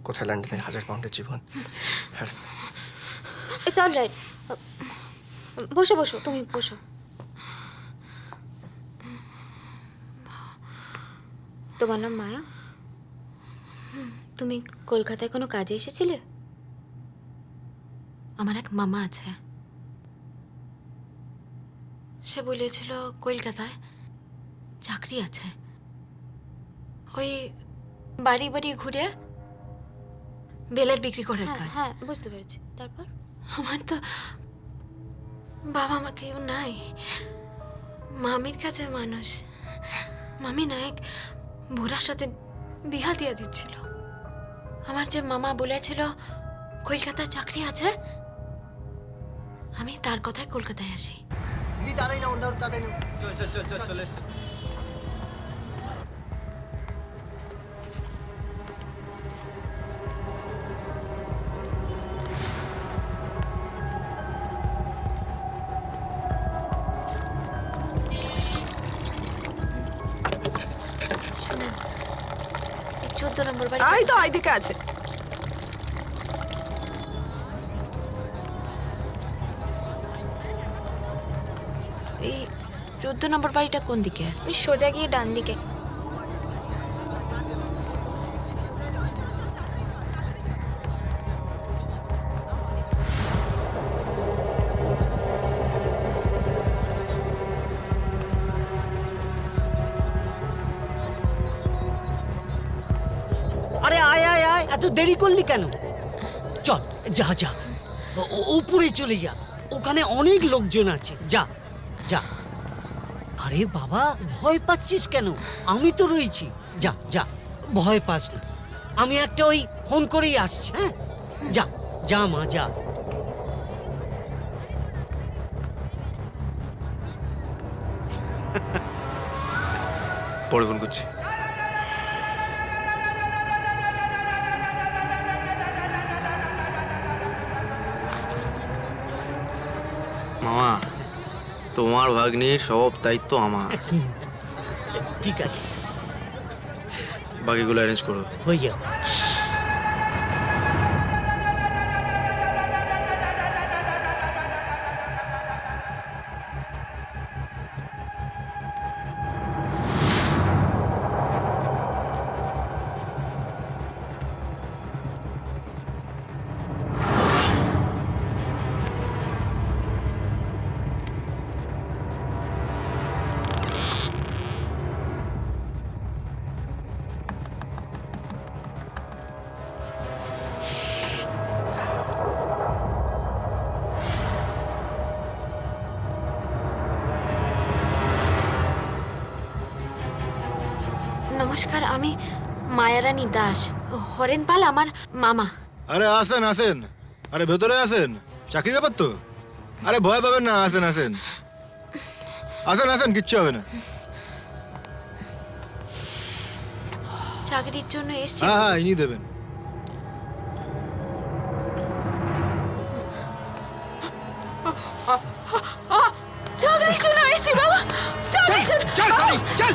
কোথায় লন্ডনের 1000 পাউন্ডের জীবন। আর ইটস অল রাইট। বসো বসো, তুমি বসো। তোমার নাম মায়া? তুমি কলকাতায় কোনো কাজে এসেছিলে? আমার এক মামা আছে, সে বলেছিল কলকাতায় চাকরি আছে, ওই বাড়ি বাড়ি ঘুরে বেলের বিক্রি করে কাজ। হ্যাঁ বুঝতে পেরেছি। তারপর? আমার তো বাবা মা কেউ নাই, মামির কাছে মানুষ। মামি না এক বুড়ার সাথে বিয়া দিয়ে দিচ্ছিল। আমার যে মামা বলেছিল কলকাতায় চাকরি আছে, আমি তার কথায় কলকাতায় আসি। দিদি তাড়াতাড়ি না ওর তাড়াতাড়ি চল চল চল চল চলে এসে এই 14 নম্বর বাড়ি। এই তো এইদিকে আছে। এই 14 নম্বর বাড়িটা কোন দিকে? ওই সোজা গিয়ে ডান দিকে। আরে আয় আয় আয়, এত দেরি করলি কেন? চল যা যা, উপরে চলে যা, ওখানে অনেক লোকজন আছে। যা যা। আরে বাবা, ভয় পাচ্ছিস কেন? আমি তো রয়েছি। যা যা, ভয় পাস না। আমি একটা ওই ফোন করেই আসছি। হ্যাঁ যা যা মা যা। পরে ফোন করছি। মামা, তোমার ভাগ্নির সব দায়িত্ব আমার। ঠিক আছে, বাকিগুলো অ্যারেঞ্জ করো। হয়ে যাবে। নমস্কার, আমি মায়ারানী দাস। হরেন পাল আমার মামা। আরে আসেন আসেন, আরে ভেতরে আসেন, চাকরির ব্যাপার তো। আরে ভয় পাবেন না, আসেন আসেন আসেন আসেন, কিচ্ছু হবে না। চাকরির জন্য এসেছি। হ্যাঁ হ্যাঁ, ইনি দেবেন। চাকরির জন্য এসেছি বাবা, চাকরির জন্য। চল চল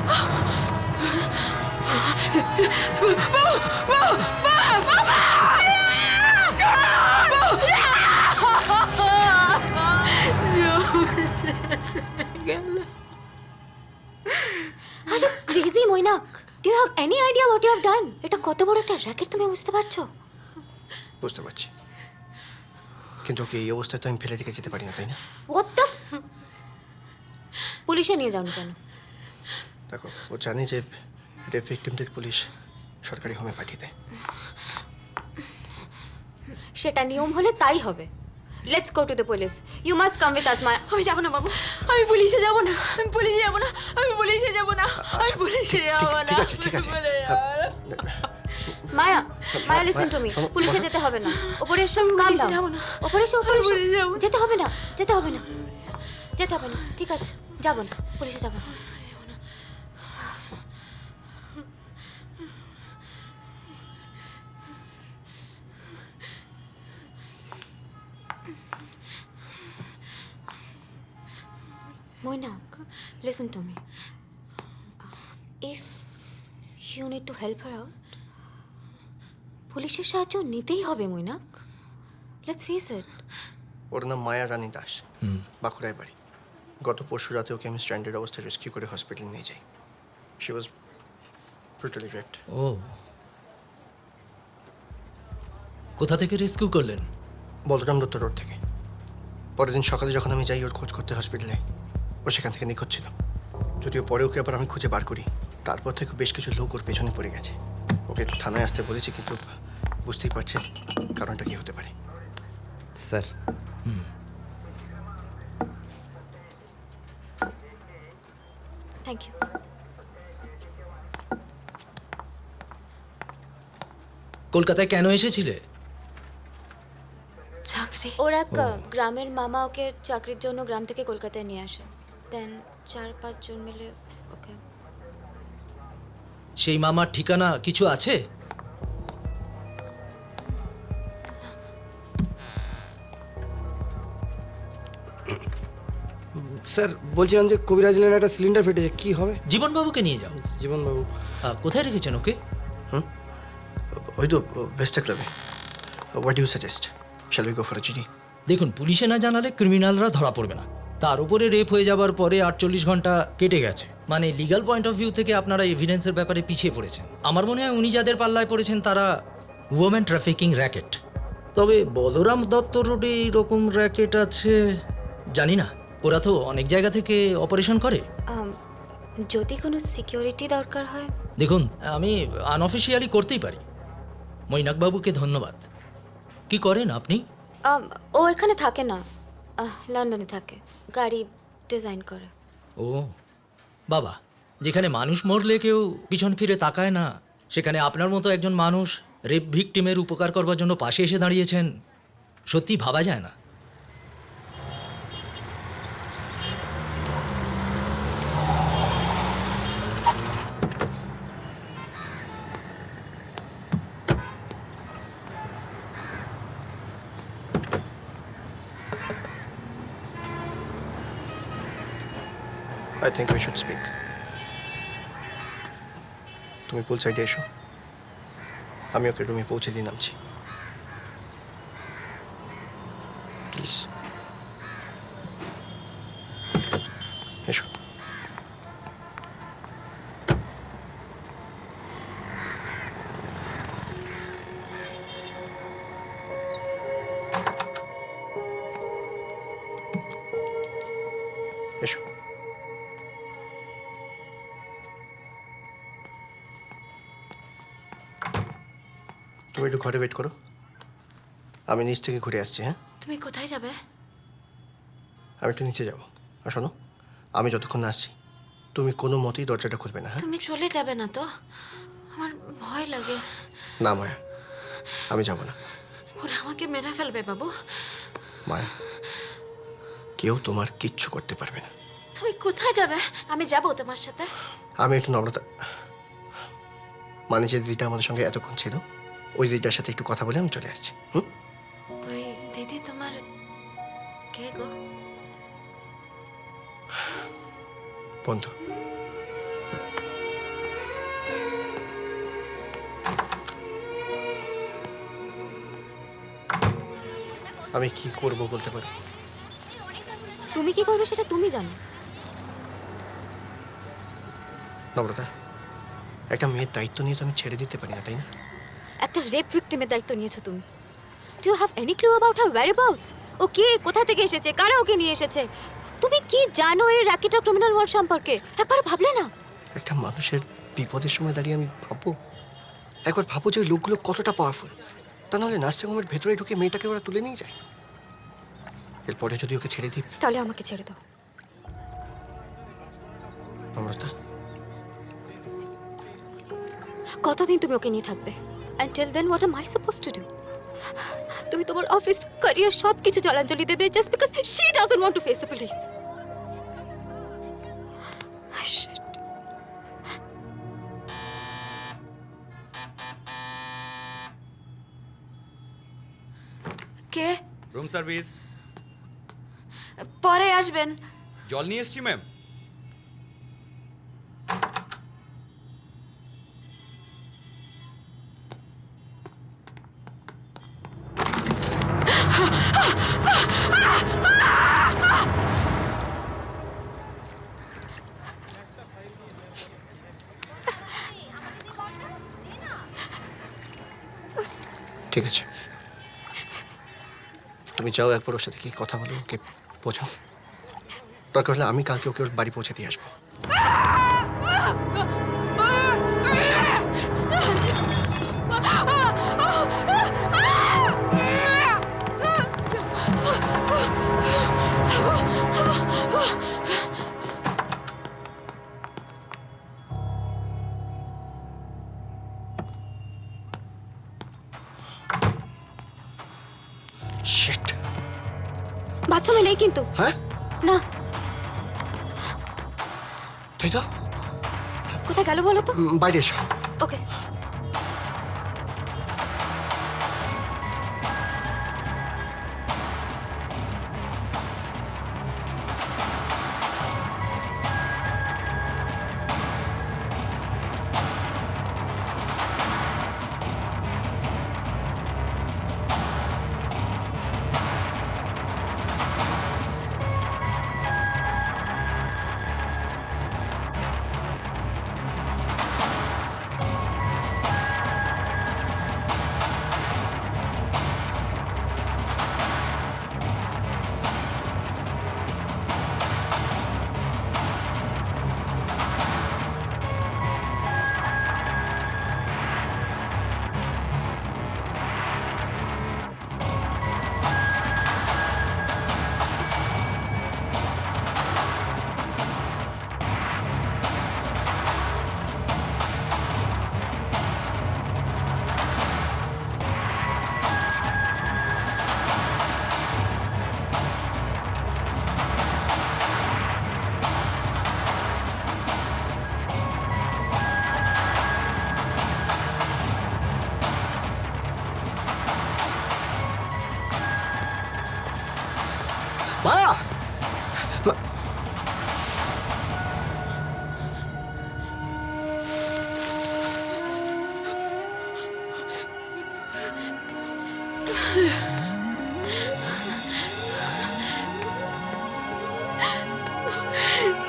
আরে crazy Mainak, do you have any idea what you have done? এটা কত বড় একটা র‍্যাকেট, তুমি বুঝতে পারছো? বুঝতে পারছি, কিন্তু ওকে এই অবস্থায় তো আমি ফেলে রেখে যেতে পারি না, তাই না? হোয়াট দ্য পুলিশে নিয়ে যাও না কেন? দেখো, ও জানে যে রেপ ভিক্টিমদের পুলিশ সরকারি হোমে পাঠিয়ে দেয়। সেটা নিয়ম হলে তাই হবে। Let's go to the police. You must come with us. আমি যাব না বাবু, আমি পুলিশে যাব না, আমি পুলিশে যাব না, আমি পুলিশে যাব না, আমি পুলিশে যাব না। ঠিক আছে ঠিক আছে। মায়া, মায়া লিসেন টু মি। পুলিশে যেতে হবে না। উপরে এসো, কাম পুলিশে ডাউন। যাব না। উপরে এসো, উপরে এসো। পুলিশে যাব না। যেতে হবে না, যেতে হবে না, যেতে হবে না। ঠিক আছে, যাব না, পুলিশে যাব না। Moinak, listen to me. If you need to help her out, পুলিশের সাহায্য নিতেই হবে মৈনাক। Let's face it. ওর নাম মায়া রানী দাস, বাঁকুড়ায় বাড়ি। গত পরশু রাতে ওকে আমি স্ট্র্যান্ডেড অবস্থায় রেস্কিউ করে হসপিটাল নিয়ে যাই। She was brutally raped. ও, কোথা থেকে রেস্কিউ করলেন? বলরাম দত্ত রোড থেকে। পরের দিন সকালে যখন আমি যাই ওর খোঁজ করতে হসপিটালে, ও সেখান থেকে নিখোঁজ ছিল। যদিও পরে ওকে আবার আমি খুঁজে বার করি, তারপর থেকে বেশ কিছু লোক ওর পেছনে পড়ে গেছে। ওকে থানায় আসতে বলেছি, কিন্তু বুঝতেই পারছেন কারণটা কি হতে পারে। Sir, thank you. কলকাতায় কেন এসেছিলে? চাকরি। ওর এক গ্রামের মামা ওকে চাকরির জন্য গ্রাম থেকে কলকাতায় নিয়ে আসে। দেন 4-5 জন মিলে ওকে। সেই মামার ঠিকানা কিছু আছে? স্যার বলছিলাম যে কবিরাজ লেনের একটা সিলিন্ডার ফেটেছে, কি হবে? জীবনবাবুকে নিয়ে যাও। জীবনবাবু কোথায় রেখেছেন ওকে? ওই তো ভেস্টা ক্লাবে। What you suggest? Shall we go for a GD? দেখুন, পুলিশে না জানালে ক্রিমিনালরা ধরা পড়বে না। তার উপরে রেপ হয়ে যাবার পরে 48 ঘন্টা কেটে গেছে, মানে লিগ্যাল পয়েন্ট অফ ভিউ থেকে আপনারা এভিডেন্সের ব্যাপারে পিছিয়ে পড়েছেন। আমার মনে হয় উনি যাদের পাল্লায় পড়েছেন তারা ওমেন ট্রাফিকিং র্যাকেট। তবে বলরাম দত্ত রোডে এইরকম র্যাকেট আছে জানি না। ওরা তো অনেক জায়গা থেকে অপারেশন করে। যদি কোনো সিকিউরিটি দরকার হয়, দেখুন, আমি আনঅফিসিয়ালি করতেই পারি। মৈনাকবাবুকে ধন্যবাদ। কি করেন আপনি? ও এখানে থাকে না, লন্ডনে থাকে, গাড়ি ডিজাইন করে। ও বাবা, যেখানে মানুষ মরলে কেউ পিছন ফিরে তাকায় না, সেখানে আপনার মতো একজন মানুষ রেপ ভিকটিমের উপকার করবার জন্য পাশে এসে দাঁড়িয়েছেন, সত্যি ভাবা যায় না। I think we should speak. তুমি পুল সাইডে এসো, আমি ওকে রুমে পৌঁছে দিয়ে নামছি। প্লিজ এসো। এসো। তুমি একটু ঘরে ওয়েট করো, আমি নিচ থেকে ঘুরে আসছি। হ্যাঁ, তুমি কোথায় যাবে? আমি একটু নিচে যাবো। আর শোনো, আমি যতক্ষণ না আসছি তুমি কোনো মতেই দরজাটা খুলবে না। হ্যাঁ, তুমি চলে যাবে না তো? আমার ভয় লাগে। না মায়া, আমি যাব না। ওরা আমাকে মেরে ফেলবে বাবু। মায়া, কেউ তোমার কিচ্ছু করতে পারবে না। তুমি কোথায় যাবে? আমি যাব তোমার সাথে। আমি একটু নম্রতা, মানে যে দিদিটা আমাদের সঙ্গে এতক্ষণ ছিল, ওই দিদিটার সাথে একটু কথা বলে আমি চলে আসছি। ওই দিদি তোমার কে গো? বন্ধু। আমি কি করব বলতে পারো? তুমি কি করবে সেটা তুমি জানো। নম্রতা, একটা মেয়ের দায়িত্ব নিয়ে তো আমি ছেড়ে দিতে পারি না, তাই না? একটা রেপ ভিকটিমের দায়িত্ব নিয়েছো তুমি। Do you have any clue about her whereabouts? Okay, কোথা থেকে এসেছে, কারা ওকে নিয়ে এসেছে? তুমি কি জানো এই র্যাকেট আর ক্রিমিনাল ওয়ার্ল্ড সম্পর্কে? একবার ভাবলে না? একটা মানুষের বিপদের সময় দাঁড়িয়ে আমি ভাববো? একবার ভাবো যে ওই লোকগুলো কতটা পাওয়ারফুল। তা নাহলে নার্সিং হোমের ভেতরে ঢুকে মেয়েটাকে ওরা তুলে নিয়ে যায়। এরপরে যদি ওকে ছেড়ে দিই, তাহলে আমাকে ছেড়ে দাও। নম্রতা, কতদিন তুমি ওকে নিয়ে থাকবে? Until then, what am I supposed to do? তুমি তোমার অফিস, ক্যারিয়ার সব কিছু জলাঞ্জলি দেবে just because she doesn't want to face the police. Shit. K? Room service. পরে আসবেন। জল নিয়ে এসছি ম্যাম। ঠিক আছে, তুমি যাও একবার ওর সাথে কি কথা বলো, ওকে বোঝাও। দরকার হলে আমি কালকে ওকে ওর বাড়ি পৌঁছে দিয়ে আসবো। বাথরুমে নেই কিন্তু। হ্যাঁ না, তাই তো। কোথায় গেল বলো তো? বাইরে এসো। ওকে। মায়া,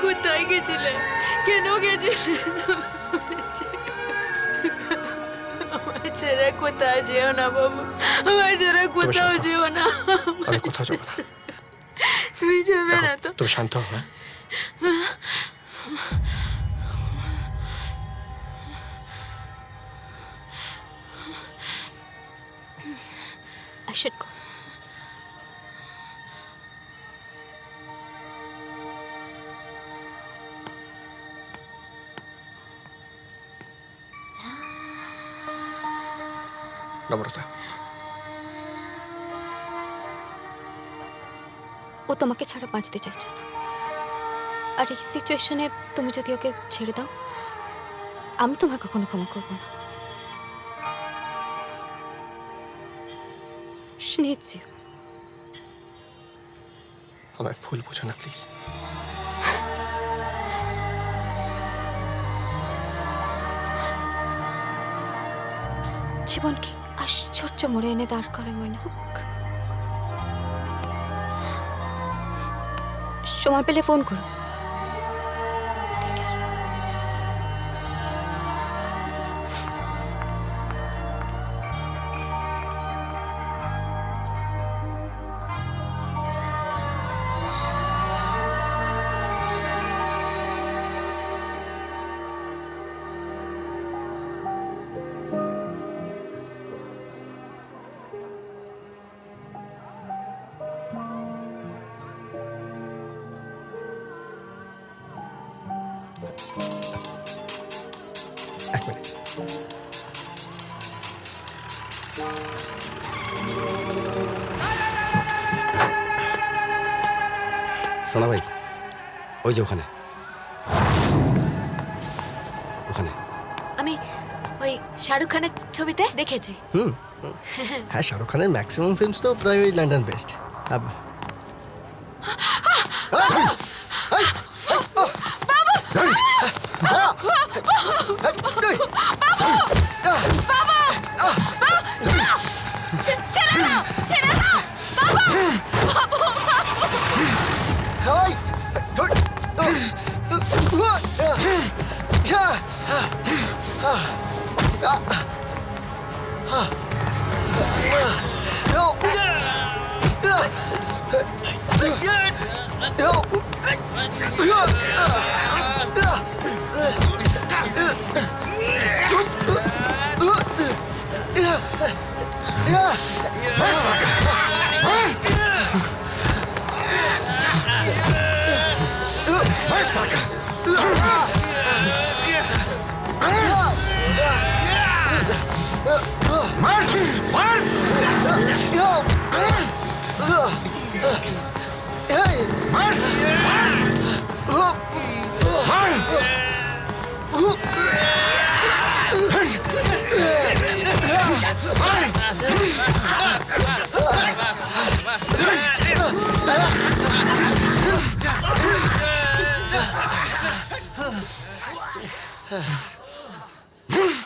কোথায় গেছিলে? কেন গেছিলে? আমায় ছেড়ে কোথায় যেও না বাবু, আমায় ছেড়ে কোথাও যেও না। আমি কোথাও যাবো না। তুমি যাবে না তো? তুমি শান্ত হও। I should go. নম্রতা, ও তোমাকে ছাড়া বাঁচতে চাইছে না। আর এই সিচুয়েশনে তুমি যদি ওকে ছেড়ে দাও, আমি তোমাকে কখনো ক্ষমা করবো না। She needs you. আমায় ভুল বোঝো না প্লিজ। জীবন কি আশ্চর্য মোড়ে এনে দাঁড় করে মনে হোক। সময় পেলে ফোন করো। সোনা ভাই, ওই যে ওখানে ওখানে আমি ওই শাহরুখ খানের ছবিতে দেখেছি। হ্যাঁ, শাহরুখ খানের ম্যাক্সিমাম ফিল্মস তো প্রায় ওই লন্ডন বেস্ট।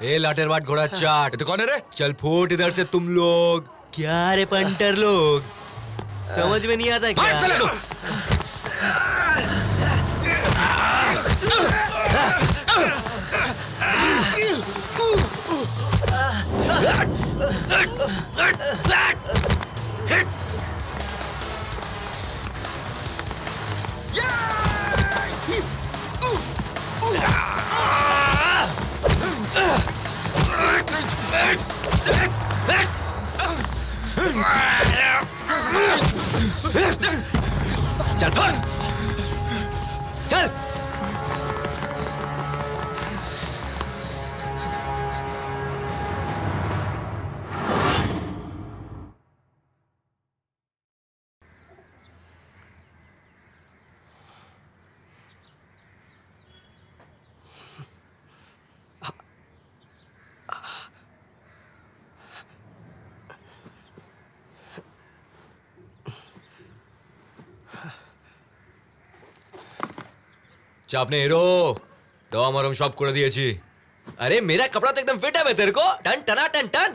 ए लाटेर बाट घोड़ा चाट तो कौन है रे? चल फूट इधर से तुम लोग। क्या रे पंटर लोग, समझ में नहीं आता क्या? चल चल চাপ নেই হিরো, তো আমার সব করে দিয়েছি। अरे मेरा कपड़ा तो एकदम फिट है तेरे को, टन टना टन टन।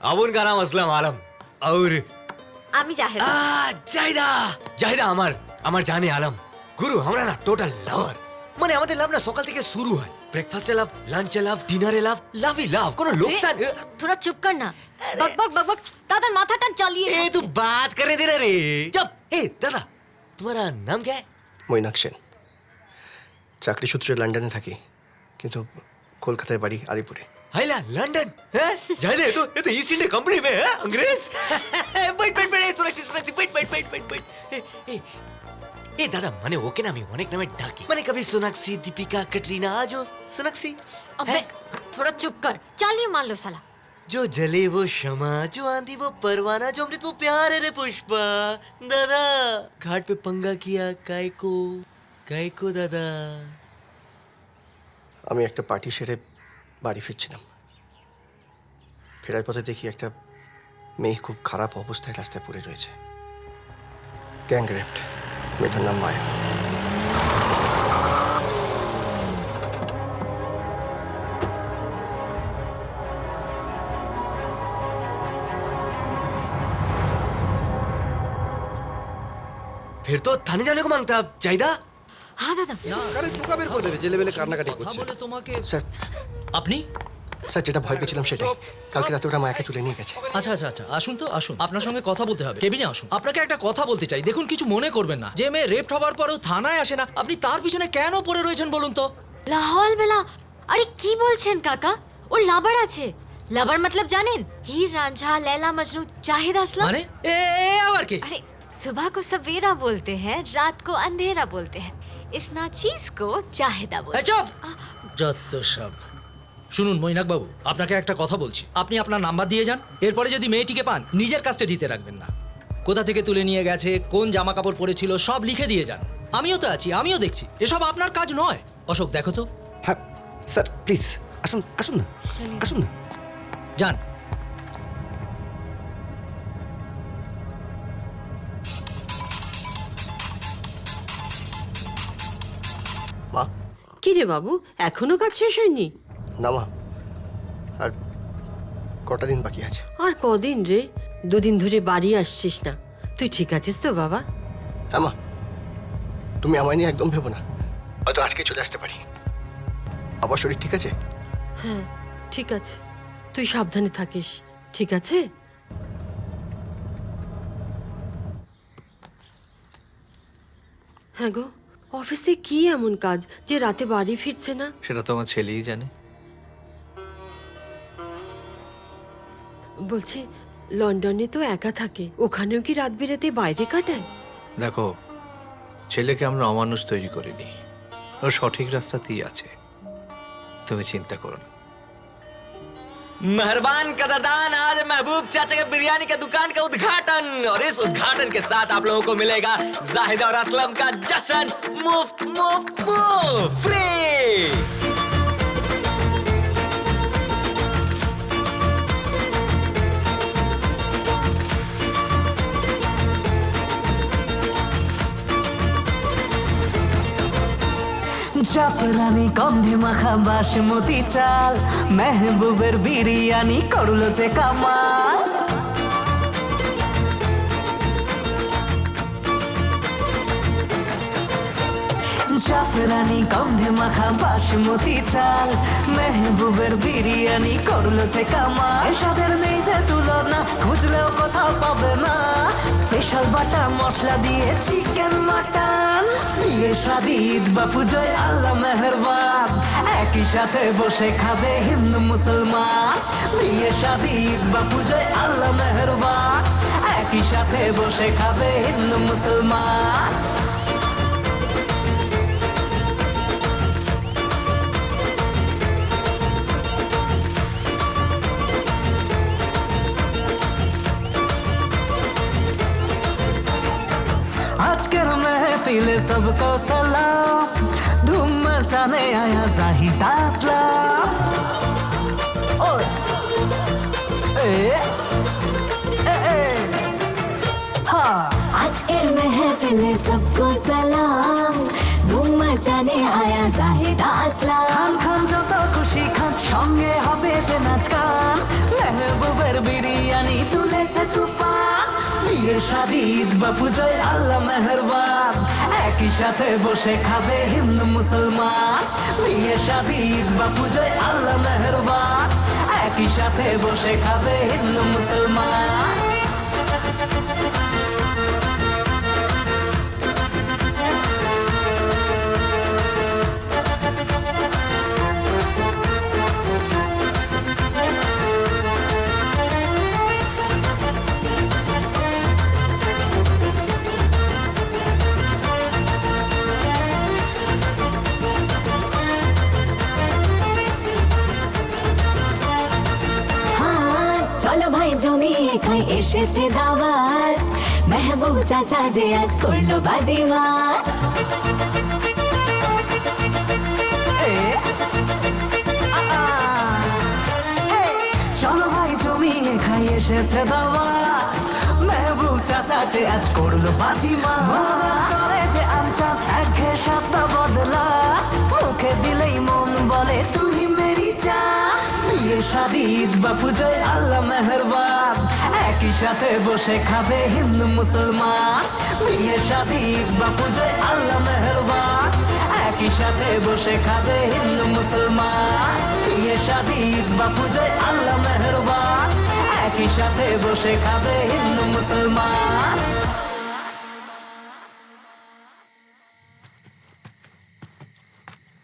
अबुन का नाम असलम आलम और আমি জাহেদা। জাহিদা জাহিদা আমার জানে আলম গুরু, আমরা না টোটাল লাভার। মানে আমাদের লাভ না সকাল থেকে শুরু হয়। ব্রেকফাস্টে লাভ, লাঞ্চে লাভ, ডিনারে লাভ, লাভই লাভ, কোনো লোকসান। थोड़ा चुप करना, बक बक बक बक दादा माथाটা চালিয়ে। ए तू बात करने दे रे। चुप। ए दादा तुम्हारा नाम क्या है? মৈনাক সেন। চাকরি সূত্রে লন্ডনে থাকি, কিন্তু কলকাতায় বাড়ি আলিপুরে। हाइला लंदन है जाने ये तो ईस्ट इंडिया कंपनी में है अंग्रेज। बैठ बैठ बैठ सुरक्षित सुरक्षित बैठ बैठ बैठ बैठ बैठ। ए दादा माने ओके ना, मैं अनेक नामे डाकी माने कभी सोनाक्षी, दीपिका, कटरीना, आज सोनाक्षी। अबे थोड़ा चुप कर, चालिए मार लो साला। जो जले वो शमा, जो आंधी वो परवाना, जो अमृत वो प्यार है रे पुष्पा। दादा घाट पे पंगा किया काय को दादा। আমি একটা পার্টি সেরে বাড়ি ফিরছিলাম। ফেরার পথে দেখি একটা মেয়ে খুব খারাপ অবস্থায় রাস্তায় পড়ে রয়েছে, গ্যাং রেপড। মেয়েটার নাম মায়া। फिर तो थाने जाने को मांगता जाहिदा। हाँ दादा কারে পোকা বের করে দেবে, জেলে বেলে কান্নাকাটি কথা করছে। বলে তোমাকে স্যার আপনি স্যার যেটা ভয় পেয়েছিলাম সেটাই। কালকে রাতে ওরা মায়াকে তুলে নিয়ে গেছে। আচ্ছা আচ্ছা আচ্ছা আসুন তো আসুন, আপনার সঙ্গে কথা বলতে হবে। কেবিনে আসুন, আপনাকে একটা কথা বলতে চাই। দেখুন কিছু মনে করবেন না, যে মেয়ে রেপড হওয়ার পরেও থানায় আসে না, আপনি তার পিছনে কেন পড়ে রয়েছেন বলুন তো? লাহौल বেলা। আরে কি বলছেন কাকা? ওর লাভার আছে। লাভার मतलब জানেন? हीर रांझा, लैला मजनू, जाहिद असलम। মানে এ আবার কি? अरे सुबह को सवेरा बोलते हैं, रात को अंधेरा बोलते हैं, इस नाचीज को जाहिदा बोलते हैं। চুপ! যত সব। শুনুন মৈনাক বাবু, আপনাকে একটা কথা বলছি। আপনি আপনার নাম্বার দিয়ে যান, এরপরে যদি মেয়েটিকে পান নিজের কাস্টাডিতে রাখবেন না। কোথা থেকে তুলে নিয়ে গেছে, কোন জামা কাপড় পরেছিল সব লিখে দিয়ে যান। আমিও তো আছি, আমিও দেখছি। এসব আপনার কাজ নয়। অশোক দেখো তো। হ্যাঁ স্যার প্লিজ আসুন আসুন না, আসুন না। যান। মা। কি রে বাবু, এখনো কাজ শেষ হয়নি? না মা, আর কটা দিন বাকি আছে। আর কদিন রে? দুদিন ধরে বাড়ি আসছিস না। তুই ঠিক আছিস তো বাবা? হ্যাঁ মা, তুমি আমায় নিয়ে একদম ভেবো না, হয়তো আজকে চলে আসতে পারি। বাবার শরীর ঠিক আছে? হ্যাঁ ঠিক আছে, তুই সাবধানে থাকিস, ঠিক আছে? হ্যাঁ গো, অফিসে কি এমন কাজ যে রাতে বাড়ি ফিরছে না? সেটা তো আমার ছেলেই জানে। বলছি লন্ডনে তো একা থাকে, ওখানেও কি রাত বিরেতে বাইরে কাটায়? দেখো, ছেলেকে আমরা অমানুষ তৈরি করিনি, ও সঠিক রাস্তাতেই আছে, তুমি চিন্তা করো না। मेहरबान कदरदान, आज महबूब चाचा के बिरयानी के दुकान का उद्घाटन, और इस उद्घाटन के साथ आप लोगों को मिलेगा जाहिद और असलम का जश्न, मुफ्त मुफ्त मुफ्त फ्री। জাফরানি গন্ধে মাখা বাসমতি চাল, মেহবুবের বিরিয়ানি করলো যে কামাল। জাফরানি গন্ধে মাখা বাসমতি চাল, মেহবুবের বিরিয়ানি করলো যে কামাল। এসবের নেই যে তুলনা, খুঁজলেও কোথাও পাবে না, স্পেশাল বাটা মশলা দিয়ে চিকেন মাটন। বিয়ে শাদী ঈদ বা পুজোয় আল্লাহ মেহেরবান, একই সাথে বসে খাবে হিন্দু মুসলমান। বিয়ে শাদী ঈদ বা পুজোয় আল্লাহ মেহেরবান, একই সাথে বসে খাবে হিন্দু মুসলমান। आजकल महफिल सबको सलाम, धूम मचाने आया जाहिद असलम। ओए ए ए ए हाँ, आजकल महफिल सबको सलाम, धूम मचाने आया जाहिद असलम। खान खान যত খুশি খান, সঙ্গে হবে যে নাচ গান, মেহবুবের বিরিয়ানি তুলেছে তুফান। বিয়ে শাদী ঈদ বা পুজোয় আল্লাহ মেহেরবান, একই সাথে বসে খাবে হিন্দু মুসলমান। বিয়ে শাদী ঈদ বা পুজোয় আল্লাহ মেহেরবান, একই সাথে বসে খাবে হিন্দু মুসলমান। চলো ভাই জমিয়ে খাই, এসেছে দাওয়াত, মেহবুব চাচা যে আজ করলো বাজিমাত। চলো ভাই জমিয়ে খাই, এসেছে দাওয়াত, মেহবুব চাচা যে আজ করলো বাজিমা। চলে যে আনচান একঘেয়ে স্বাদটা বদলা, মুখে দিলেই মন বলে তুই মেরি জান। বিয়ে শাদী ঈদ বা পুজোয় আল্লাহ মেহেরবান, একই সাথে বসে খাবে হিন্দু মুসলমান। বিয়ে শাদী ঈদ বা পুজোয় আল্লাহ মেহেরবান, একই সাথে বসে খাবে হিন্দু মুসলমান। বিয়ে শাদী ঈদ বা পুজোয় আল্লাহ মেহেরবান, একই সাথে বসে খাবে হিন্দু মুসলমান।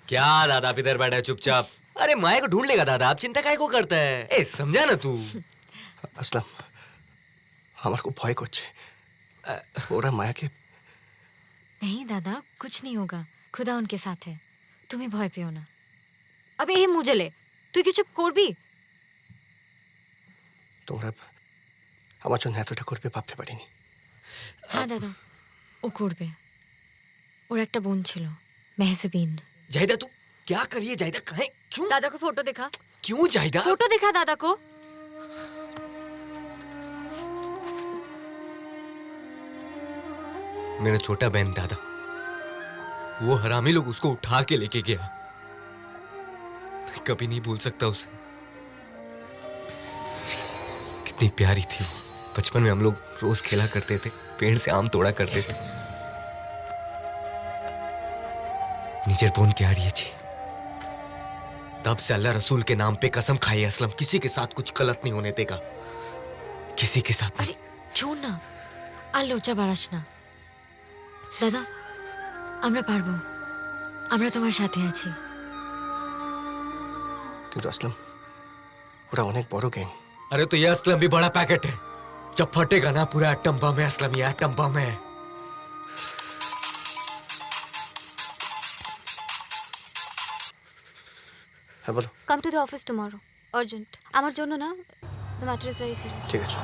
क्या दादा आप इधर बैठा है चुपचाप? अरे माया को ढूंढ लेगा दादा, आप चिंता काहे को करता है? ए समझा ना तू। আসলাম, আমার খুব ভয় করছে, ওরা মায়াকে। नहीं दादा, कुछ नहीं होगा, खुदा उनके साथ है, तुम्हें भय पेओ ना। अबे ये मुझे ले, তুই কিছু করবি? তোমরা আমার জন্য এতটা করবে ভাবতে পারিনি। হ্যাঁ দাদা, ও করবে। ওর একটা বোন ছিল, মেহসবিন। जाहिदा तू क्या करिए? जाहिदा कहाँ? क्यों? दादा को फोटो दिखा। क्यों जाहिदा? फोटो दिखा दादा को। मेरा छोटा बहन दादा, वो हरामी लोग उसको उठा के लेके गया। मैं कभी नहीं भूल सकता उसे। कितनी प्यारी थी वो। बचपन में हम लोग रोज खेला करते थे, पेड़ से आम तोड़ा करते थे। নিজের বোনকে হারিয়েছি। तब से अल्लाह रसूल के नाम पे कसम खाई है असलम, किसी के साथ कुछ गलत नहीं होने देगा, किसी के साथ नहीं। শোন না, আর লজ্জা বাড়াস না। দাদা, আমরা পারবো, আমরা তোমার সাথে আছি। কিন্তু আসলাম, ওরা অনেক বড় গ্যাং। अरे तो ये असलम भी बड़ा पैकेट है, जब फटेगा ना पूरा एटम बम है असलम, ये एटम बम है। হ্যাঁ বলো। Come to the office tomorrow, urgent. আমার জন্য না, the matter is very serious. ঠিক আছে।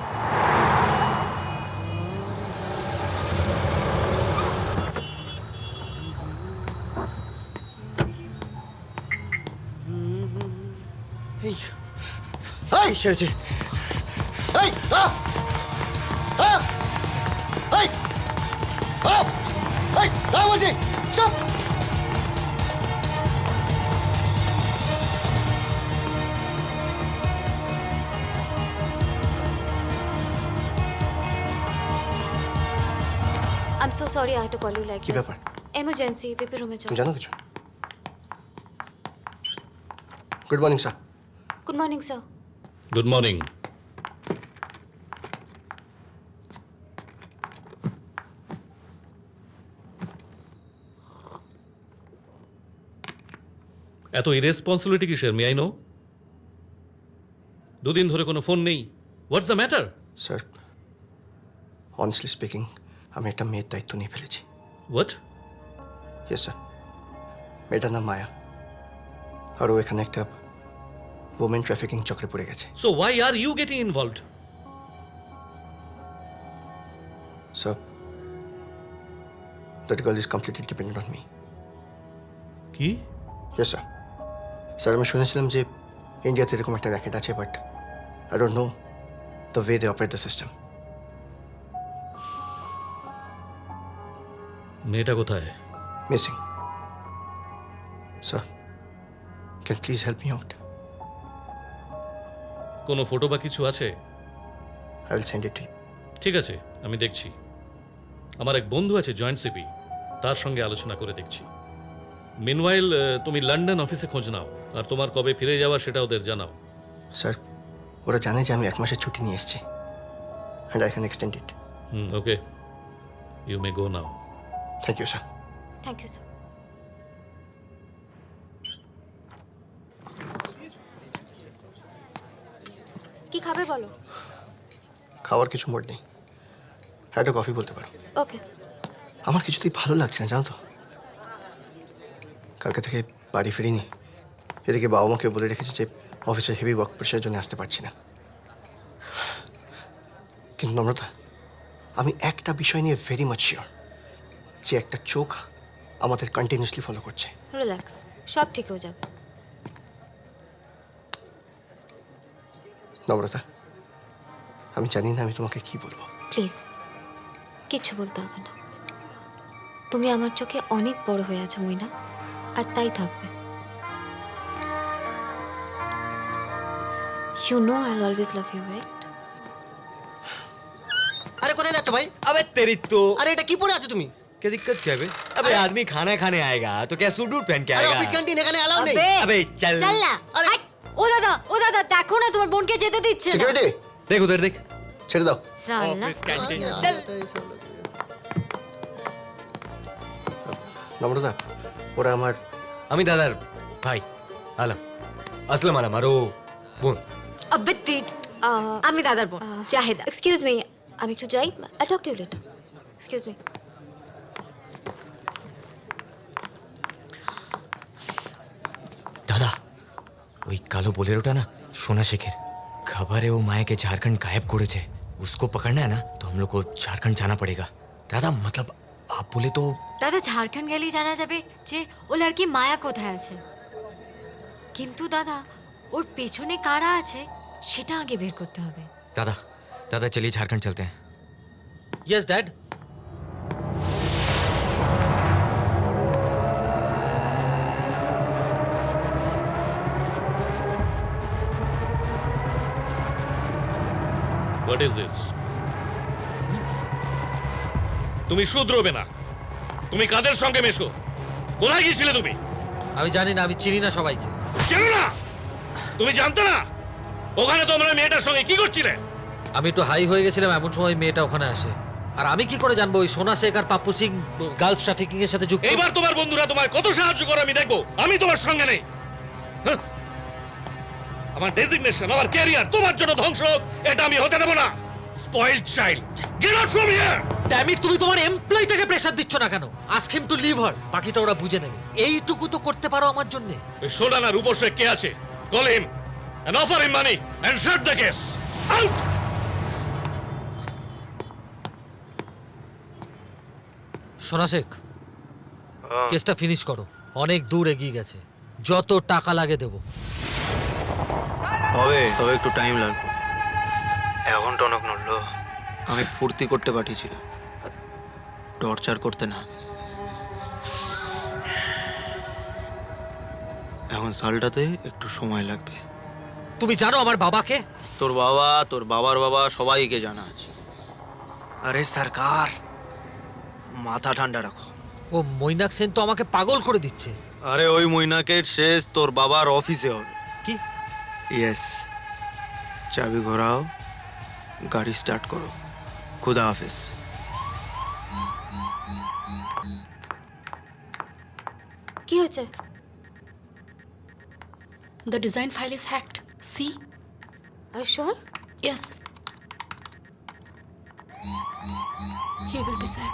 এই এই সেরেছে। এই আ আ এই আ এই আ বলছি stop. I'm so sorry I had to call you like কি this. ব্যাপার? Emergency, ভিপি রুমে যাও। তুমি জানো কিছু? Good morning sir. Good morning sir. Good morning. এত ইরেসপন্সিবিলিটি কিসের, মে আই নো? দুদিন ধরে কোনো ফোন নেই, what's the matter? Sir, honestly speaking, আমি একটা মেয়ের দায়িত্ব নিয়ে ফেলেছি। হোয়াট? ইয়েস স্যার, মেয়েটার নাম মায়া, আর ও এখানে একটা ওমেন ট্রাফিকিং চক্রে পড়ে গেছে। So why are you getting involved? Sir, that girl is completely dependent on me. কি? Yes sir. স্যার, আমি শুনেছিলাম যে ইন্ডিয়াতে এরকম একটা র্যাকেট আছে, but I don't know the way they operate the system. মেয়েটা কোথায়? Missing. Sir, can please help me out? কোনো ফটো বা কিছু আছে? I will send it to you. ঠিক আছে, আমি দেখছি। আমার এক বন্ধু আছে জয়েন্ট সিপি, তার সঙ্গে আলোচনা করে দেখছি। মিনওয়াইল তুমি লন্ডন অফিসে খোঁজ নাও, আর তোমার কবে ফিরে যাওয়ার সেটা ওদের জানাও। স্যার, ওরা জানে যে আমি 1 মাসের ছুটি নিয়ে এসেছি, and I can extend it. Okay, you may go now. Thank you sir. Thank you sir. কি খাবে বলো? খাওয়ার কিছু মোড নেই, একটা কফি বলতে পারো। ওকে। আমার কিছুতেই ভালো লাগছে না, জানো তো। কালকে থেকে বাড়ি ফিরিনি, এদিকে বাবা মাকে বলে রেখেছি যে অফিসের হেভি ওয়ার্ক প্রেশারের জন্য আসতে পারছি না। কিন্তু নম্রতা, আমি একটা বিষয় নিয়ে ভেরি মাচ শিওর, যে একটা চোখ আমাদের কন্টিনিউসলি ফলো করছে। রিল্যাক্স, সব ঠিক হয়ে যাবে। নম্রতা, আমি জানি না আমি তোমাকে কি বলবো। প্লিজ, কিচ্ছু বলতে হবে না। তুমি আমার চোখে অনেক বড় হয়ে আছো মইনা, আর তাই থাকবে। You know I'll always love you, right? अरे कोথায় যাচ্ছ ভাই? अबे तेरी तो अरे এটা কি পরে আছো তুমি? क्या दिक्कत क्या है बे? अबे आदमी खाना खाने आएगा तो क्या सूट वूट पहन के আরে आएगा? অফিস ক্যান্টিন এখানে অ্যালাউ নেই। अबे चल চল না। হাট! ও দাদা দেখো না, তোমার বোনকে যেতে দিচ্ছে না। সিকিউরিটি, देख उधर देख, ছেড়ে দাও। সালা। कैंटीन নম্রতা, ওরা আমার আমি দাদার ভাই আলম, আসলাম আলম, আরো বোন। আবে আমি দাদার বোন জাহেদা। এক্সকিউজ মি, আমি একটু যাই। I talk to you later. Excuse me. দাদা, ওই কালো বোলেরোটা না সোনা শেখের। खबर है वो माया के झारखंड गायब করেছে। उसको पकड़ना है ना तो हम लोग को झारखंड जाना पड़ेगा। दादा मतलब आप बोले तो দাদা, ঝাড়খণ্ড গেলেই জানা যাবে যে ও লড়কি মায়া কোথায় আছে। কিন্তু দাদা, ওর পেছনে কারা আছে সেটা আগে বের করতে হবে। दादा दादा चलिए झारखंड चलते हैं। Yes dad. What is this? তুমি শুধরোবে না। তুমি কাদের সঙ্গে মেশো? কোথায় গিয়েছিলে তুমি? আমি জানি না, আমি চিনি না সবাইকে। চেনো না? তুমি জানতে না ওখানে তোমরা মেয়েটার সঙ্গে কি করছিলে? আমি একটু হাই হয়ে গেছিলাম, এমন সময় মেয়েটা ওখানে আসে। আর আমি কি করে জানবো ওই সোনা শেখ আর পাপ্পু সিং গার্লস ট্রাফিকিং এর সাথে যুক্ত? এইবার তোমার বন্ধুরা তোমায় কত সাহায্য করে আমি দেখবো। আমি তোমার সঙ্গে নেই। হাহ। আমার ডেজিগনেশন, আমার ক্যারিয়ার তোমার জন্য ধ্বংস হোক, এটা আমি হতে দেব না। Spoiled child, get out from here. Dammit, তুমি তোমার এমপ্লয়িটাকে প্রেসার দিচ্ছ না কেন? Ask him to leave her, বাকিটা ওরা বুঝে নেবে। এইটুকু তো করতে পারো আমার জন্য। ওই সোনা না রূপসে কে আছে? Call him and offer him money and shut the case. Out! সোনা শেখ, কেসটা ফিনিশ করো, অনেক দূর এগিয়ে গেছে। যত টাকা লাগে দেবো। হবে, তবে একটু টাইম লাগবে। এখন টনক নড়লো। আমি ফুর্তি করতে পাঠিয়েছিলাম, টর্চার করতে না। এখন সালটাতে একটু সময় লাগবে। তুমি জানো আমার বাবাকে? তোর বাবা, তোর বাবার বাবা সবাইকে জানা আছে। আরে সরকার, মাথা ঠান্ডা রাখো। ও মৈনাক সেন তো আমাকে পাগল করে দিচ্ছে। আরে ওই মৈনাকের শেষ তোর বাবার অফিসে হবে। কি? ইয়েস। চাবি ঘোরাও, গাড়ি স্টার্ট করো। খুদা হাফেজ। কি হচ্ছে? The design file is hacked. See? Are you sure? Yes. He will be sad.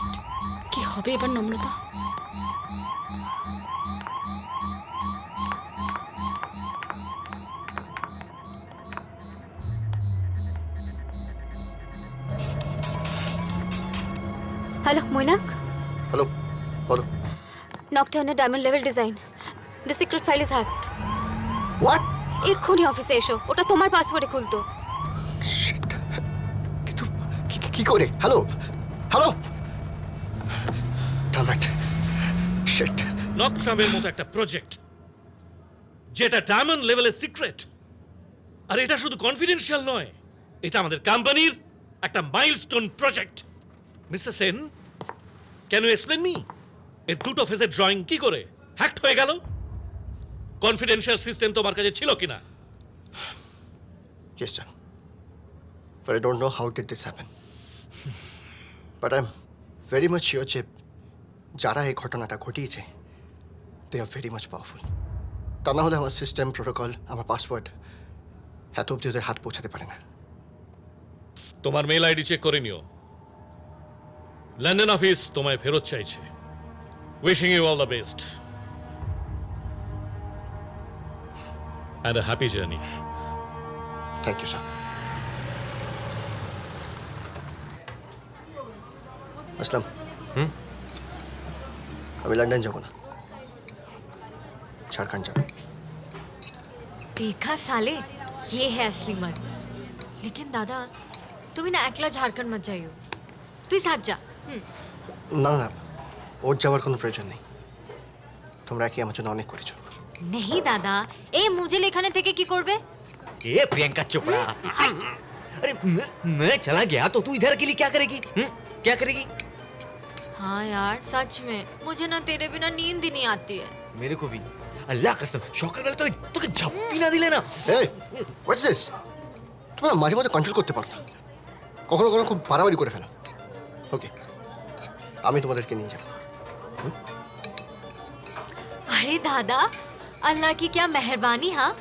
কি হবে এবার নম্রতা? হ্যালো মৈনাক, হ্যালো, বলো। নকটার্নের diamond level design, the secret file is hacked. What? এক্ষুনি অফিসে এসো, ওটা তোমার পাসওয়ার্ডে খুলতো। কি করে? Hello, hello. Damn shit. নকশামের মতো একটা প্রজেক্ট যেটা ডায়মন্ড লেভেলের সিক্রেট, আর এটা শুধু কনফিডেন্সিয়াল নয়, এটা আমাদের কোম্পানির একটা milestone project. Mister Sen, can you explain me এর দুটো ফেজের ড্রয়িং কি করে হ্যাকড হয়ে গেল? কনফিডেন্সিয়াল সিস্টেম তোমার কাছে ছিল কিনা? Yes, sir. But I don't know how did this happen. But I'm very much sure যে যারা এই ঘটনাটা ঘটিয়েছে they are very much powerful. তা না হলে আমার সিস্টেম, প্রোটোকল, আমার পাসওয়ার্ড এত অব্দি ওদের হাত পৌঁছাতে পারে না। তোমার মেল আইডি চেক করে নিও। লন্ডন অফিস তোমায় ফেরত চাইছে। Wishing you all the best and a happy journey. Thank you, sir. আসলাম। আমি লন্ডন যাব না, ঝাড়খণ্ড যাব। देखा साले, ये है असली मन। लेकिन दादा, তুমি না একলা ঝাড়খণ্ড মত যাইও, তুই সাথ যা। না না, ওর যাওয়ার কোনো প্রয়োজন নেই। তোমরা কি আমার জন্য অনেক করেছো। नहीं दादा, ए मुझे এখানে থেকে কি করবে? ए प्रियंका चोपड़ा, अरे मैं चला गया तो तू इधर अकेली क्या करेगी? क्या करेगी? हाँ यार सच में, मुझे ना तेरे बिना नींद ही नहीं आती है। मेरे को भी। अल्लाह कसम, शौकर वाले तो झप्पी ना दिले ना। এই হোয়াটস দিস? তোমরা মাঝে মাঝে কন্ট্রোল করতে পারো না, কখনো কখনো খুব বাড়াবাড়ি করে ফেলো। ওকে, আমি তোমাদেরকে নিয়ে যাব। अरे दादा, अल्लाह की क्या मेहरबानी। हाँ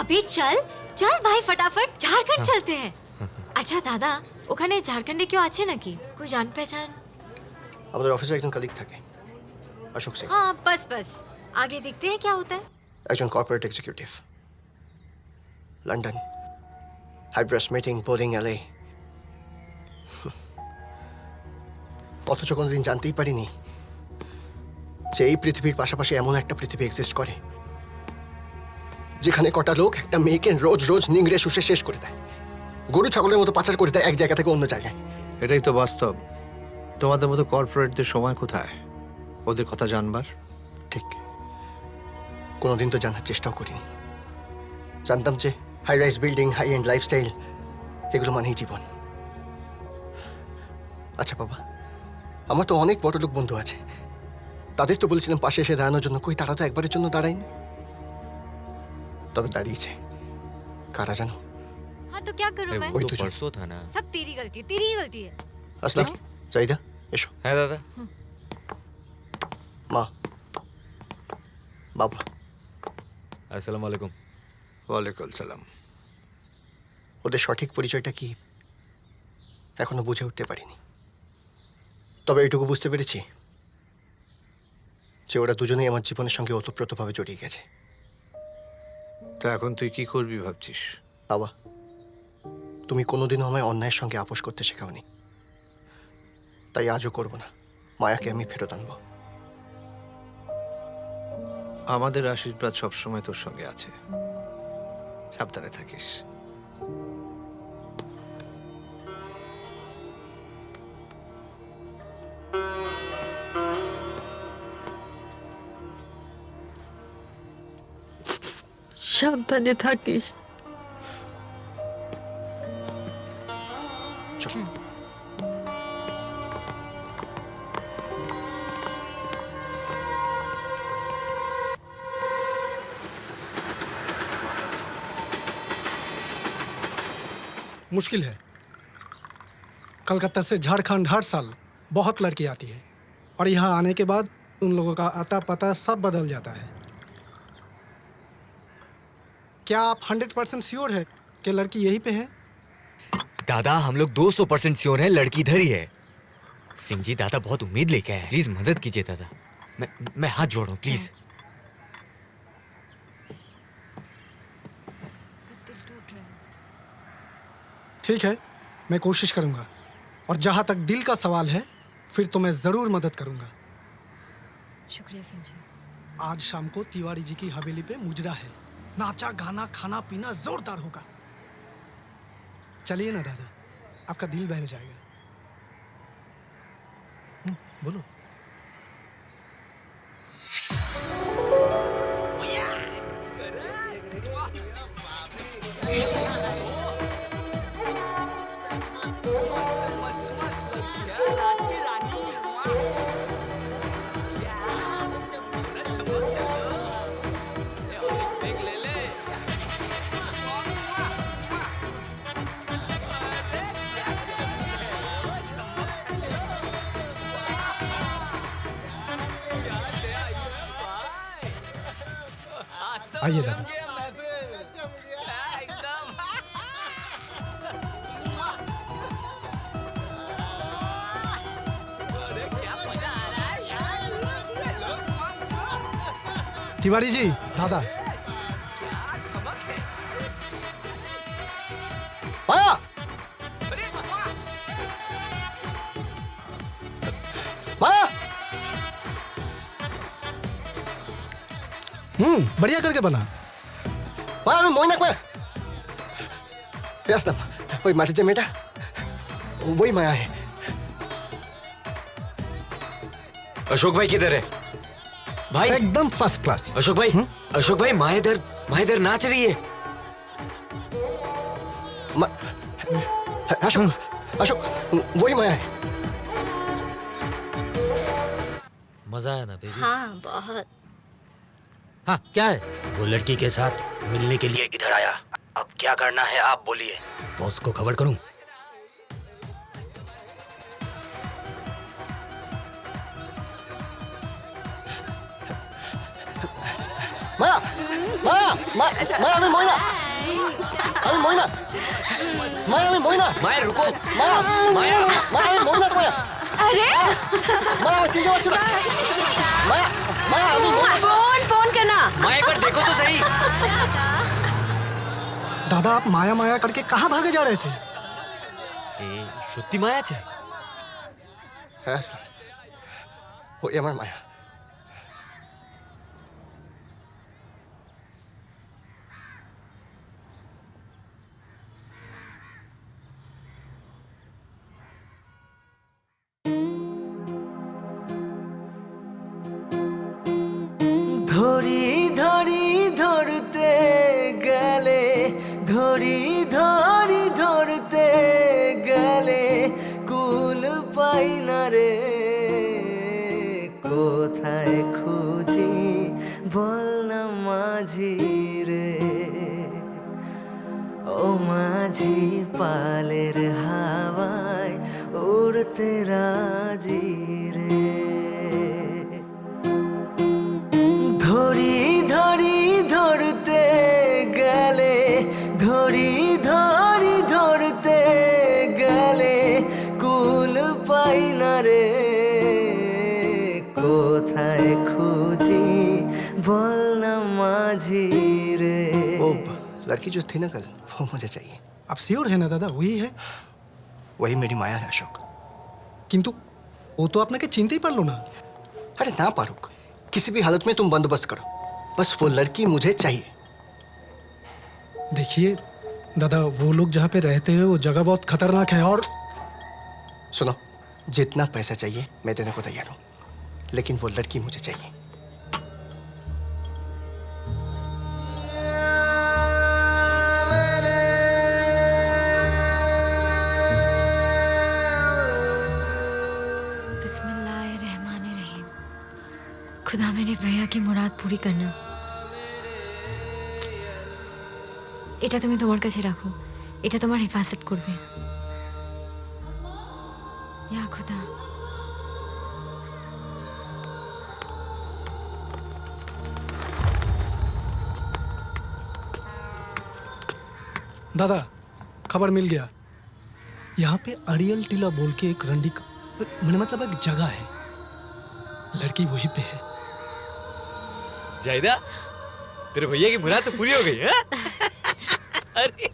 अभी चल चल भाई, फटाफट झारखंड चलते हैं। अच्छा दादा, ওখানে ঝাড়খণ্ডে কেউ আছে নাকি? कोई जान पहचान? আমাদের অফিসে একজন কলিগ থাকে, অশোক সিং। हाँ बस बस, आगे देखते हैं क्या होता है। একজন corporate executive, London, high brass meeting, boarding এলে। অথচ কোনোদিন জানতেই পারিনি যে এই পৃথিবীর পাশাপাশি এমন একটা পৃথিবী এক্সিস্ট করে যেখানে কটা লোক একটা মেয়েকে রোজ রোজ নিংড়ে শুষে শেষ করে দেয়, গরু ছাগলের মতো পাচার করে দেয় এক জায়গা থেকে অন্য জায়গায়। এটাই তো বাস্তব। তোমাদের মতো কর্পোরেটদের সময় কোথায় ওদের কথা জানবার? ঠিক, কোনোদিন তো জানার চেষ্টাও করিনি। জানতাম যে high rise building, high end lifestyle এগুলো মানেই জীবন। আচ্ছা বাবা, আমার তো অনেক বড় লোক বন্ধু আছে, তাদের তো বলেছিলাম পাশে এসে দাঁড়ানোর জন্য, কই তারা তো একবারের জন্য দাঁড়ায়নি। তবে দাঁড়িয়েছে কারা জানো? हाँ तो क्या करूं मैं? ওই দুজন। परसों था ना। सब तेरी ही गलती है। আসলাম, জাহিদা এসো। হ্যাঁ দাদা। মা, বাবা। আসসালামু আলাইকুম। ওয়ালাইকুম সালাম। ওদের সঠিক পরিচয়টা কি এখনো বুঝে উঠতে পারিনি, তবে এইটুকু বুঝতে পেরেছি যে ওরা দুজনেই আমার জীবনের সঙ্গে ওতপ্রোতভাবে জড়িয়ে গেছে। তা এখন তুই কি করবি ভাবছিস? বাবা, তুমি কোনোদিনও আমায় অন্যায়ের সঙ্গে আপোষ করতে শেখাওনি, তাই আজও করব না। মায়াকে আমি ফেরত আনবো। আমাদের আশীর্বাদ সবসময় তোর সঙ্গে আছে, সাবধানে থাকিস। সাবধানে থাকিস। मुश्किल है। कलकत्ता से झारखंड हर साल बहुत लड़की आती है और यहाँ आने के बाद उन लोगों का आता पता सब बदल जाता है। क्या आप 100% श्योर है कि लड़की यहीं पे है? दादा हम लोग 200% श्योर है लड़की इधर ही है। सिंह जी दादा बहुत उम्मीद लेके आए, प्लीज मदद कीजिए दादा। मैं हाथ जोड़ रहा हूँ प्लीज। ठीक है, मैं कोशिश करूंगा, और जहाँ तक दिल का सवाल है फिर तो मैं ज़रूर मदद करूंगा। शुक्रिया सिंह जी। आज शाम को तिवारी जी की हवेली पे मुजरा है। नाचा गाना खाना पीना जोरदार होगा। चलिए ना दादा, आपका दिल बहल जाएगा। बोलो। आइए दादा। तिवारी जी, दादा। माया! माया! बढ़िया करके बना। माया, আমি মই না কয়। আসলাম, ওই মাটির যে মেয়েটা, वही माया है। अशोक भाई किधर है? भाई एकदम फर्स्ट क्लास। अशोक भाई माया इधर नाच रही है। अशोक वही माया है। मजा आया ना बेबी? हाँ बहुत। हाँ क्या है? वो लड़की के साथ मिलने के लिए इधर आया। अब क्या करना है आप बोलिए, बॉस को खबर करूं? माया, माया, माया আমি মই না। আমি মই না। माया আমি মই না। माया रुको। माया, माया, माया আমি মই না মায়া। अरे माया চিনতে পারছো না? माया, माया আমি মই না। फोन करना। माया एक बार देखो तो सही। दादा, आप माया माया करके कहाँ भागे जा रहे थे? সত্যি মায়া আছে? হ্যাঁ স্যার, ওই আমার মায়া। ধরি ধরি ধরতে গেলে, ধরি ধরি ধরতে গেলে কুল পাই না রে, কোথায় মাঝি রে ও মাঝি পালের হাওয়ায় উড়তে রাজি রে ধরি ধরি ধরতে গেলে ধরি ধরি ধরতে গেলে কুল পাই না রে কোথায় খুঁজি बोल ना माझी रे वो लड़की जो थी ना कल वो मुझे चाहिए। आप श्योर है ना दादा वही है? वही मेरी माया है अशोक। किंतु वो तो आपने के चिंता ही पड़ लो ना। अरे ना पारुक, किसी भी हालत में तुम बंदोबस्त करो, बस वो लड़की मुझे चाहिए। देखिए दादा, वो लोग जहाँ पे रहते हैं वो जगह बहुत खतरनाक है। और सुनो, जितना पैसा चाहिए मैं देने को तैयार हूँ, लेकिन वो लड़की मुझे चाहिए। बिस्मिल्लाहिर्रहमानिर्रहीम। खुदा मेरे भैया की मुराद पूरी करना। এটা তুমি তোমার কাছে রাখো, এটা তোমার হেফাজত করবে। ইয়া খুদা। दादा खबर मिल गया, यहाँ पे अरियल टीला बोल के एक रंडी का मैंने मतलब एक जगह है, लड़की वहीं पे है। जायदा, तेरे भैया की मुराद तो पूरी हो गई है। अरे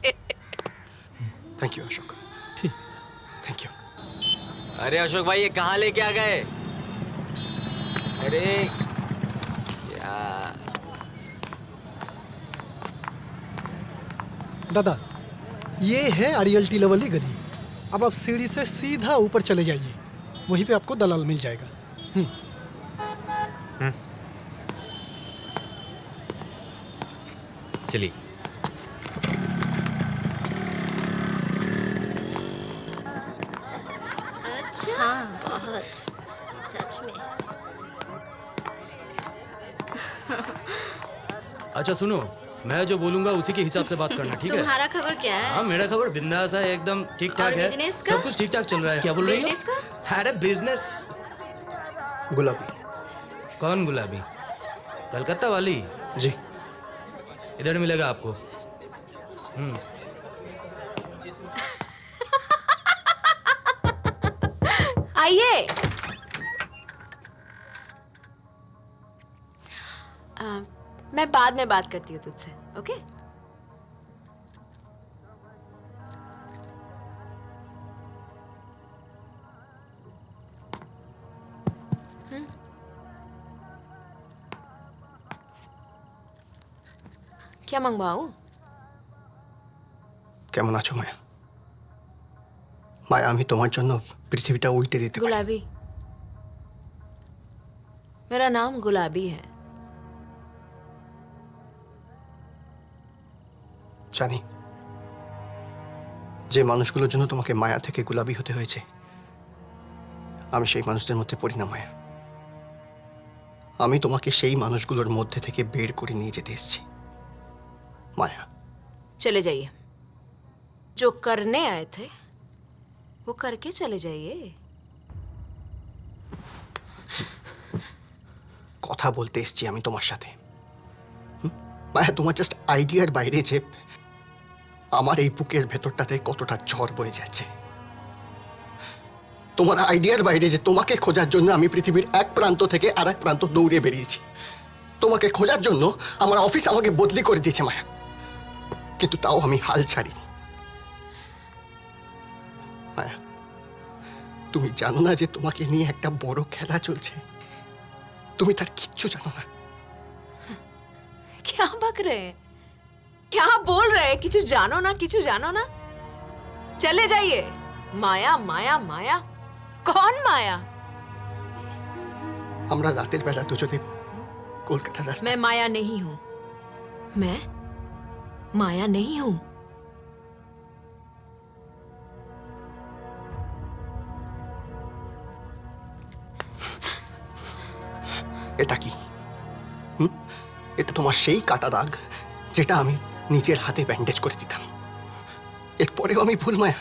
थैंक यू अशोक। ठीक, थैंक यू। अरे अशोक भाई ये कहाँ लेके आ गए? अरे क्या दादा ये है अरियल टीला वाली गली। अब आप सीढ़ी से सीधा ऊपर चले जाइए, वहीं पे आपको दलाल मिल जाएगा। चलिए। अच्छा हाँ बहुत सच में। अच्छा सुनो, मैं जो बोलूंगा उसी के हिसाब से बात करना, ठीक है? तुम्हारा खबर क्या है? हाँ मेरा खबर बिंदास है, एकदम ठीक ठाक और है। बिजनेस का? सब कुछ ठीक ठाक चल रहा है। क्या बोल रही हो? बिजनेस का? अरे बिजनेस। गुलाबी। कौन गुलाबी? कलकत्ता वाली? जी। इधर मिलेगा आपको। आइए। मैं बाद में बात करती हूँ तुझसे, ओके? क्या मंगवाऊं? কেমন আছো মায়া? মায়া আমি তোমার জন্য পৃথিবীটা উল্টে দিতে পারি। गुलाबी। मेरा नाम गुलाबी है। জানি যে মানুষগুলোর জন্য তোমাকে মায়া থেকে গোলাপি হতে হয়েছে, আমি সেই মানুষদের মধ্যে পড়ি না মায়া। আমি তোমাকে সেই মানুষগুলোর মধ্যে থেকে বের করে নিয়ে যেতে এসেছি माया। चले जाइए, जो करने आए थे वो करके चले जाइए। কথা বলতে এসেছি আমি তোমার সাথে। মায়া, তোমার জাস্ট আইডিয়ার বাইরে যে আমার এই বুকের ভেতরটাতে কতটা ঝড় বয়ে যাচ্ছে। তোমার আইডিয়ার বাইরে যে তোমাকে খোঁজার জন্য আমি পৃথিবীর এক প্রান্ত থেকে আর এক প্রান্ত দৌড়ে বেরিয়েছি। তোমাকে খোঁজার জন্য আমার অফিস আমাকে বদলি করে দিয়েছে মায়া, কিন্তু তাও আমি হাল ছাড়িনি। মায়া, তুমি জানো না যে তোমাকে নিয়ে একটা বড় খেলা চলছে? তুমি তার কিচ্ছু জানো না। क्या बक रहे हैं? क्या बोल रहे हैं? किचु जानो ना, किचु जानो ना। चले जाइए। माया माया माया, कौन माया? আমরা রাতের বেলা দুজনে কলকাতা রাস্তা। मैं माया नहीं हूं। मैं माया नहीं हूं। এটা কি? এতে তোমার সেই কাটা দাগ যেটা আমি নিজের হাতে ব্যান্ডেজ করে দিতাম। এরপরেও আমি ভুল মায়া।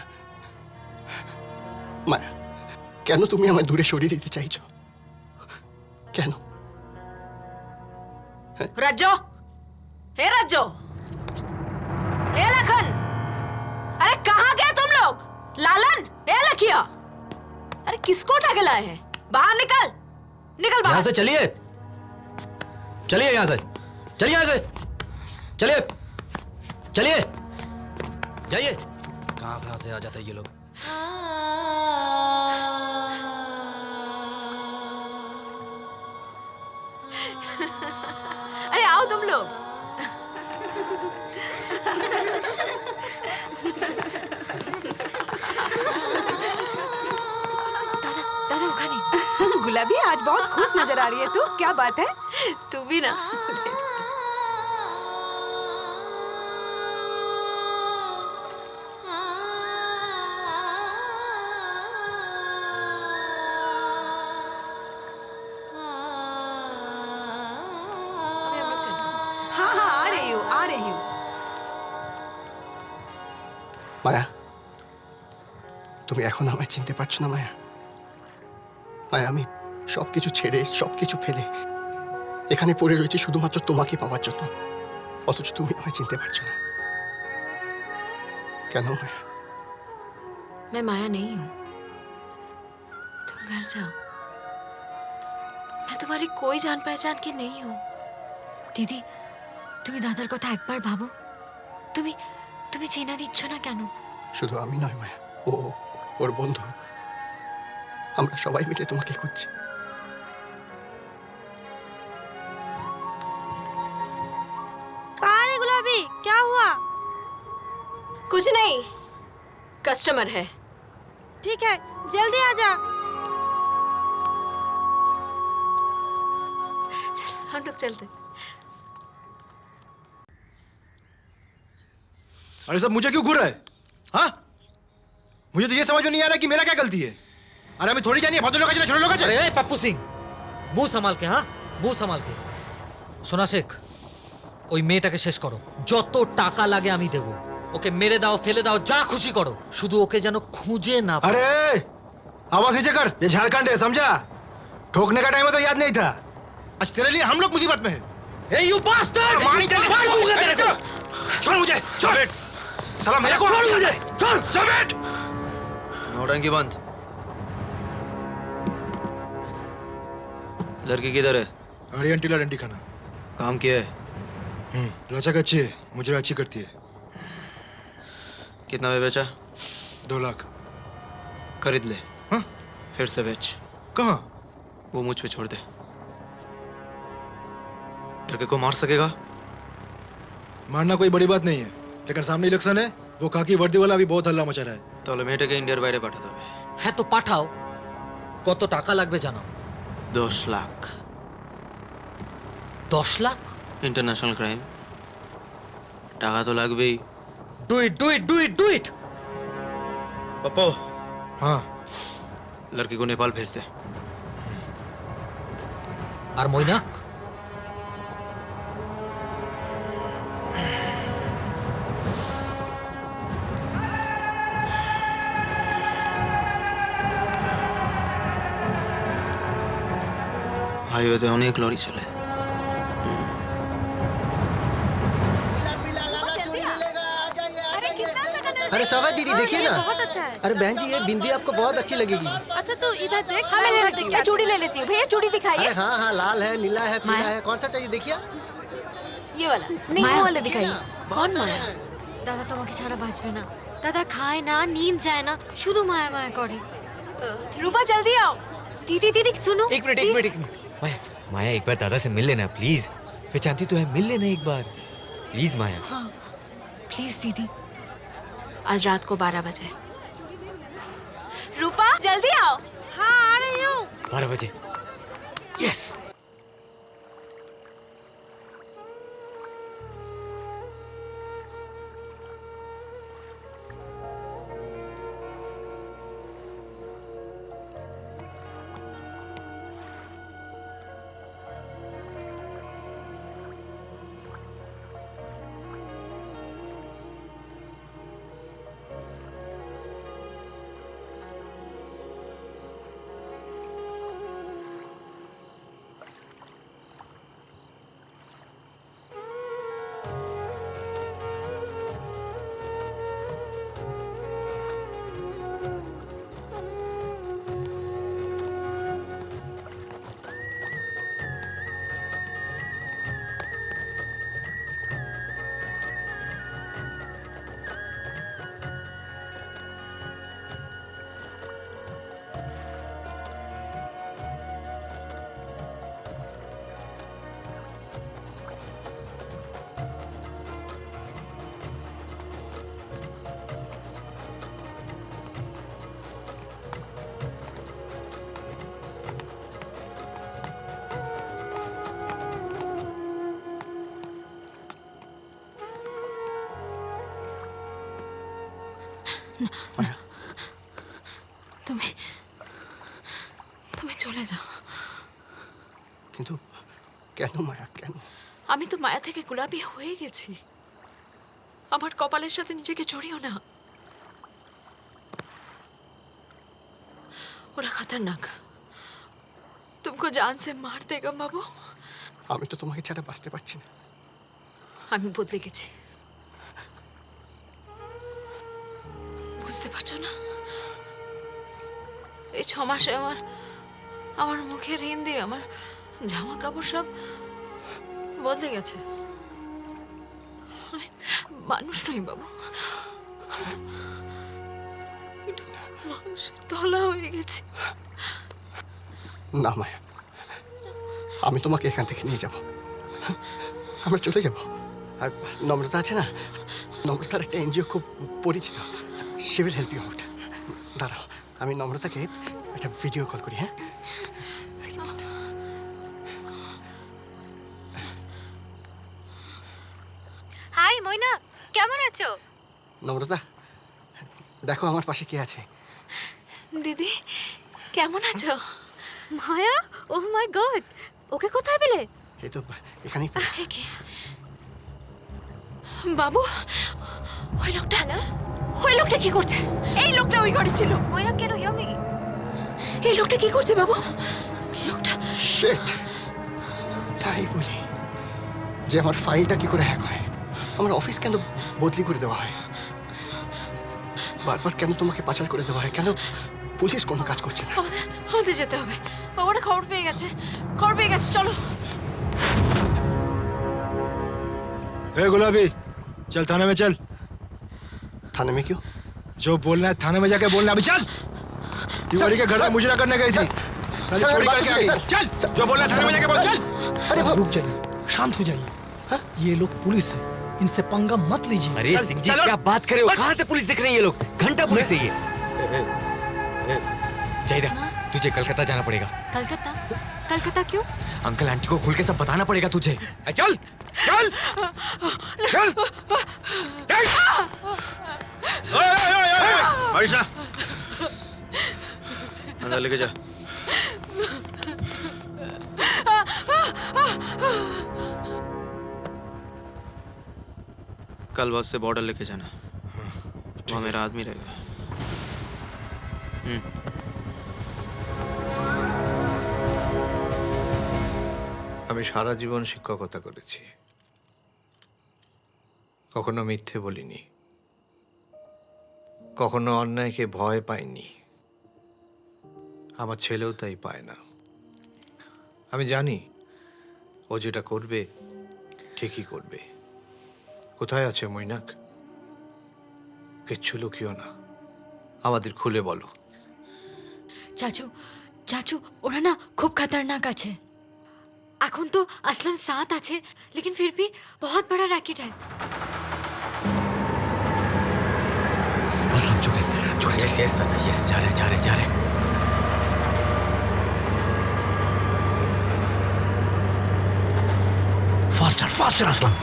মায়া, কেন তুমি আমায় দূরে সরিয়ে দিতে চাইছো? কেন? राजो, हे राजो, हे लखन, अरे कहाँ गए तुम लोग? लालन, हे लखिया, अरे किसको उठा के लाए हैं? बाहर निकल, निकल बाहर। यहाँ से चलिए, चलिए यहाँ से, चलिए यहाँ से, चलिए, चलिए, जाइए। कहाँ से आ जाते हैं ये लोग? अरे आओ तुम लोग। दादा उखाने। गुलाबी आज बहुत खुश नजर आ रही है तू, क्या बात है? तू भी ना। हाँ हाँ आ रही हूँ, आ रही हूँ। মায়া, তুমি এখন আমায় চিনতে পারছো না মায়া? মায়া, আমি সবকিছু ছেড়ে সবকিছু ফেলে এখানে পড়ে রয়েছি শুধুমাত্র তোমাকে পাওয়ার জন্য, অথচ তুমি আমায় চিনতে পারছো না কেন মায়া? मैं माया नहीं हूँ। तुम घर जाओ। मैं तुम्हारी कोई जान पहचान की नहीं हूँ। দিদি তুমি দাদার কথা একবার ভাবো। তুমি তুমি চেনা দিচ্ছ না কেন? শুধু আমি নয় মায়া, ও, ওর বন্ধু, আমরা সবাই মিলে তোমাকে খুঁজছি। कहाँ है गुलाबी? क्या हुआ? कुछ नहीं, कस्टमर है। ठीक है, जल्दी आ जा। चल हम लोग चलते। अरे सब मुझे क्यों घूर रहा है? हाँ, मुझे तो ये समझ में नहीं आ रहा कि मेरा क्या गलती है। अरे हमें थोड़ी जानी है भद्र लोग আছে না ছোট লোক আছে। अरे पप्पू सिंह, मुंह संभाल के। हाँ, मुंह संभाल के। সোনা শেখ, ওই মেয়েটাকে শেষ করো। যত টাকা লাগে আমি দেবো। ওকে মেরে দাও, ফেলে দাও, যা খুশি করো, শুধু ওকে যেন খুঁজে না পাই। अरे आवाज नीचे कर, ये झारखंड है समझा? ठोकने का टाइम है तो याद नहीं था। आज तेरे लिए हम लोग मुसीबत में हैं। ए यू बास्टर्ड! मार दूंगा तेरे को। छोड़ मुझे, छोड़। साला मेरे को छोड़ मुझे, छोड़। सबेट। नौटंकी बंद। लड़की किधर है? आर्यन टीला डंडी खाना। काम किया है? रचा का अच्छी है, मुझे अच्छी करती है। कितना में बेचा? 2 लाख। खरीद ले। हाँ? फिर से बेच। कहाँ? वो मुझ पे छोड़ दे। लड़के को मार सकेगा? मारना कोई बड़ी बात नहीं है, लेकिन सामने इलेक्शन है, वो खाकी वर्दी वाला अभी बहुत हल्ला मचा रहा है। তাহলে মেয়েটাকে ইন্ডিয়ার বাইরে পাঠাতে হবে। হ্যাঁ তো পাঠাও। কত টাকা লাগবে জানাও। 10 লাখ। 10 লাখ? इंटरनेशनल क्राइम, টাকা তো লাগবেই। Do it, do it, do it, do it. Pappu. हाँ। लड़की को नेपाल भेज दे। আর মৈনাক? হাইওয়েতে অনেক লরি চলে। अरे सवा दीदी देखिए ना। बहुत अच्छा है। अरे बहन जी, ये बिंदी आपको बहुत अच्छी लगेगी। अच्छा तू इधर देख। हाँ मैं ले लेती हूँ। मैं चूड़ी ले लेती हूँ। भैया चूड़ी दिखाइए। अरे हाँ हाँ, लाल है, नीला है, पीला है, कौन सा चाहिए देखिए। ये वाला नहीं, वो वाला दिखाइए। কোন মায়া? দাদা তোমাকে ছাড়া বাঁচবে না। দাদা খায় না, नींद যায় না, শুধু মায়া মায়া করে। रूपा जल्दी आओ। दीदी दीदी सुनो। एक मिनट एक मिनट एक मिनट। माया माया एक बार दादा से मिल लेना प्लीज। पहचानती तो है, मिल लेना एक बार प्लीज माया। हाँ प्लीज दीदी। आज रात को 12 बजे। रूपा जल्दी आओ। हाँ आ रही हूँ। 12 बजे। यस। তুমি তুমি চলে যাও। কিন্তু কেন মায়া, কেন? আমি তো মায়া থেকে গোলাপি হয়ে গেছি। আমার কপালের সাথে নিজেকে জড়িও না। ওরা खतरनाक, तुमको जान से मार देगा बाबू। আমি তো তোমাকে ছাড়া বাঁচতে পারছি না। আমি বদলে গেছি, বুঝতে পারছো না? এই 6 মাসে আমার মুখের হিন্দি, আমার জামা কাপড় সব বদলে গেছে। আমি মানুষ নই বাবু, আমি তো মানুষের তলা হয়ে গেছি। না মায়া, আমি তোমাকে এখান থেকে নিয়ে যাব, আমরা চলে যাব। আর নম্রতা আছে না, নম্রতার একটা এনজিও খুব পরিচিত, সে উইল হেল্প ইউ আউট। দাঁড়াও, আমি নম্রতাকে একটা ভিডিও কল করি। হ্যাঁ, হাই ময়না, কেমন আছো? নম্রতা দেখো আমার পাশে কে আছে। দিদি কেমন আছো? মায়া, ওহ মাই গড, ওকে কোথায় পেলে? এই তো এখানেই পেলাম। বাবু, ওই লোকটা কি করছে? এই লোকটা ওই ঘরে ছিল। ময়না কেন ইয়ামি? এই লোকটা কি করছে বাবু? লোকটা শিট, তাই বলি যে আমার ফাইলটা কি করে হ্যাক হয়, আমার অফিস কেন বদলি করে দেওয়া হয়, বারবার কেন তোমাকে পাচার করে দেওয়া হয়, কেন পুলিশ কোনো কাজ করছে না। আমাদের যেতে হবে। বাবারা খবর পেয়ে গেছে, চলো। ए गुलाबी, चल थाने में चल। थाने में क्यों? जो बोलना है थाने में जाके बोलना। अभी चल। तिवारी के घर में मुजरा करने गई थी, साली चोरी करके आई। चल, जो बोलना है थाने में जाके बोल। चल। अरे रुक जाइए, शांत हो जाइए। ये लोग पुलिस है, इनसे पंगा मत लीजिए। अरे सिंह जी क्या बात कर रहे हो? कहाँ से पुलिस दिख रही है ये लोग? घंटा पुलिस है ये। जाहिदा, तुझे कलकत्ता जाना पड़ेगा। कलकत्ता? कलकत्ता क्यों? अंकल आंटी को खुल के सब बताना पड़ेगा तुझे। चल चल चल चल। आयशा, अंदर लेके जा। कल बस से बॉर्डर लेके जाना, वहाँ मेरा आदमी रहेगा। আমি সারা জীবন শিক্ষকতা করেছি, কখনো মিথ্যে বলিনি, কখনো অন্যায়কে ভয় পাইনি, আমার ছেলেও তাই পায় না। আমি জানি ও যেটা করবে ঠিকই করবে। কোথায় আছে মৈনাক? কিচ্ছু লুকিও না, আমাদের খুলে বলো। চাচু, চাচু, ওরা না খুব खतरनाक আছে। এখন তো असलम साथ আছে, लेकिन फिर भी बहुत बड़ा रैकेट है। असलम चुप है, चुप है। यस दादा, यस, जा रहे। फास्टर असलम।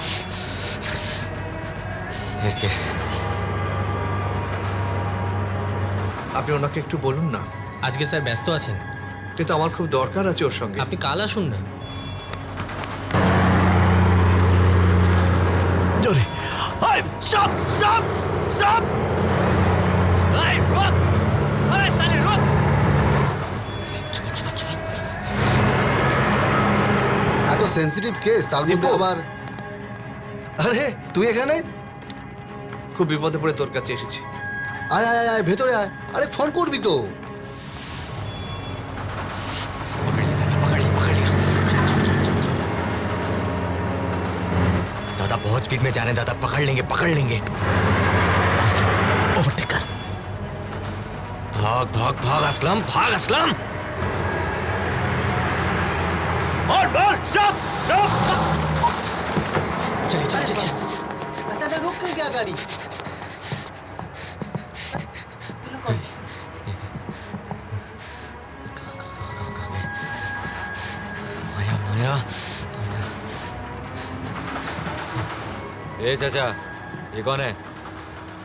यस। আপনি ওনাকে একটু বলুন না। আজকে স্যার ব্যস্ত আছেন, কিন্তু আমার খুব দরকার আছে ওর সঙ্গে। আপনি কাল আসুন না। জোরে। স্টপ। এই রুক। আরে সালে রুক। এত সেনসিটিভ কেস, তার মধ্যে আবার। আরে তুই এখানে? খুব বিপদে পড়ে তোর কাছে এসেছি। আয় আয় আয়, ভেতরে আয়। আরে ফোন করবি তো। पकड़ लिया। दादा बहुत स्पीड में जा रहे हैं, दादा पकड़ लेंगे। ओवरटेक कर। भाग असलम, और स्टॉप। चलिए। अचानक रुक गई क्या गाड़ी? माया। ए चाचा, ये कौन है?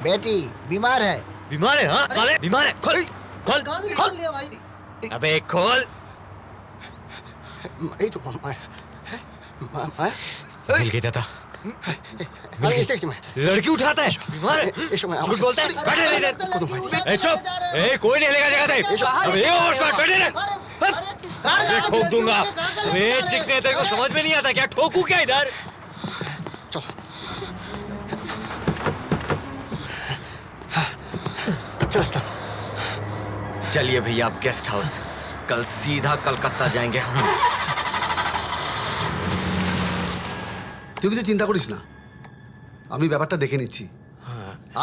बेटी बीमार है, बीमार है हाँ साले बीमार है खोल खोल खोल अबे खोल এই তো মায়া মায়া मिल गई दादा আরে এসে গেছি মায়া लड़की उठाता है बीमार है এসো মায়া झूठ बोलता है बैठे रह इधर ए चुप ए कोई नहीं लेगा जगह से अबे ये और बात बैठे रह अबे ठोक दूंगा अबे चिकने तेरे को समझ में नहीं आता क्या ठोकू क्या इधर चलता चलिए भैया आप गेस्ट हाउस कल सीधा कलकत्ता जाएंगे हम তুই কিছু চিন্তা করিস না আমি ব্যাপারটা দেখে নিচ্ছি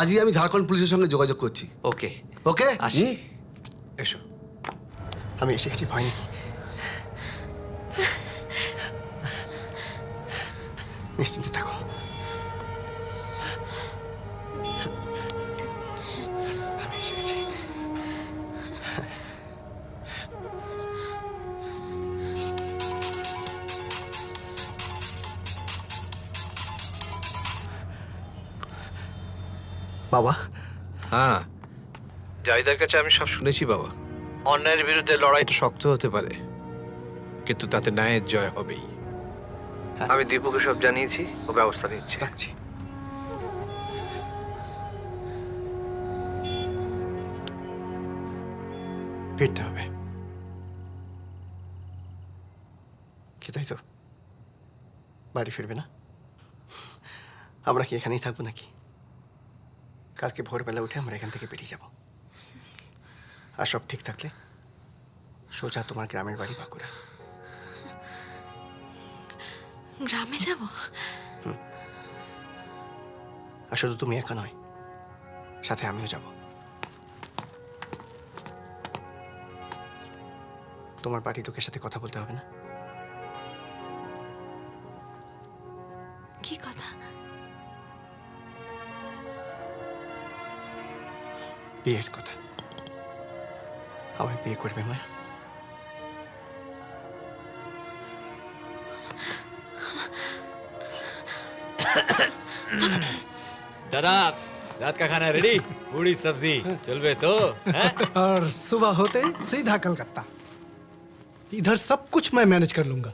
আজই আমি ঝাড়খণ্ড পুলিশের সঙ্গে যোগাযোগ করছি ওকে ওকে আসি এসো আমি এসে গেছি ভয় নেই নিশ্চিন্তে থাকো আমি এসে গেছি বাবা হ্যাঁ জাহিদার কাছে আমি সব শুনেছি বাবা অন্যায়ের বিরুদ্ধে লড়াইটা শক্ত হতে পারে কিন্তু তাতে ন্যায়ের জয় হবেই আমি দীপুকে সব জানিয়েছি ও ব্যবস্থা নিচ্ছে রাখছি ফিরতে হবে কি তাই তো বাড়ি ফিরবে না আমরা কি এখানেই থাকবো নাকি কালকে ভোরবেলা উঠে আমরা এখান থেকে বেরিয়ে যাব আর সব ঠিক থাকলে সোজা তোমার গ্রামের বাড়ি বাঁকুড়া গ্রামে যাব আর শুধু তুমি একা নয় সাথে আমিও যাব তোমার বাড়ি লোকের সাথে কথা বলতে হবে না কি কথা বিয়ের কথা আমায় বিয়ে করবে মায়া दादा रात का खाना रेडी पूरी सब्जी चल बे तो हैं? और सुबह होते सीधा कलकत्ता इधर सब कुछ मैं मैनेज कर लूंगा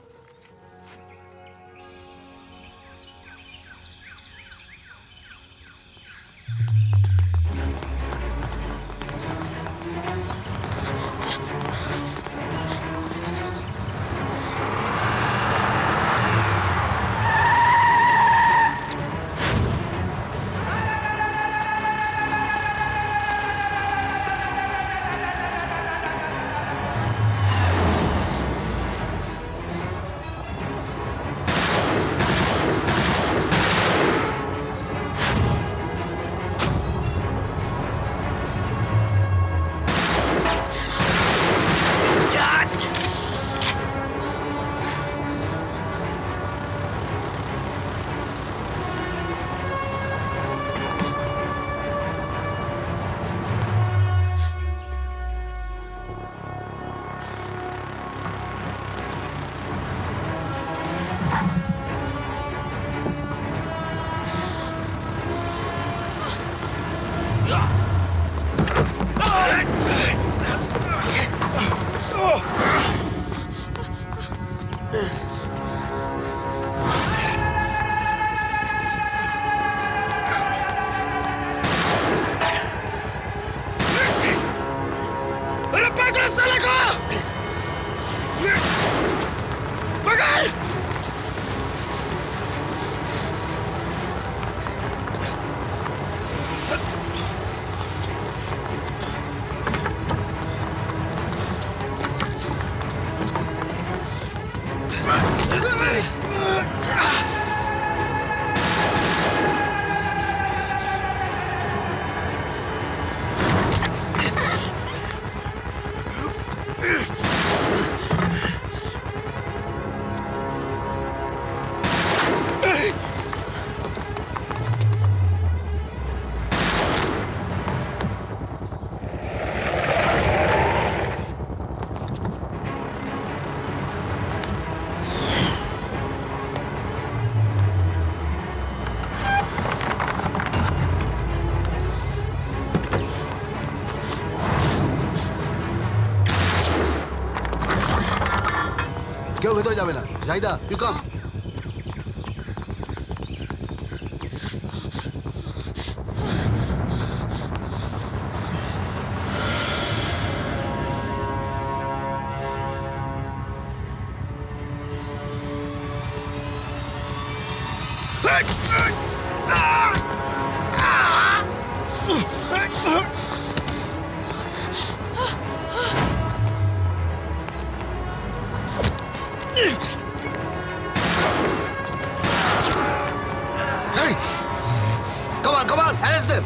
ভিতরে যাবে না। Zahida, you come. Hey! Come on, arrest them!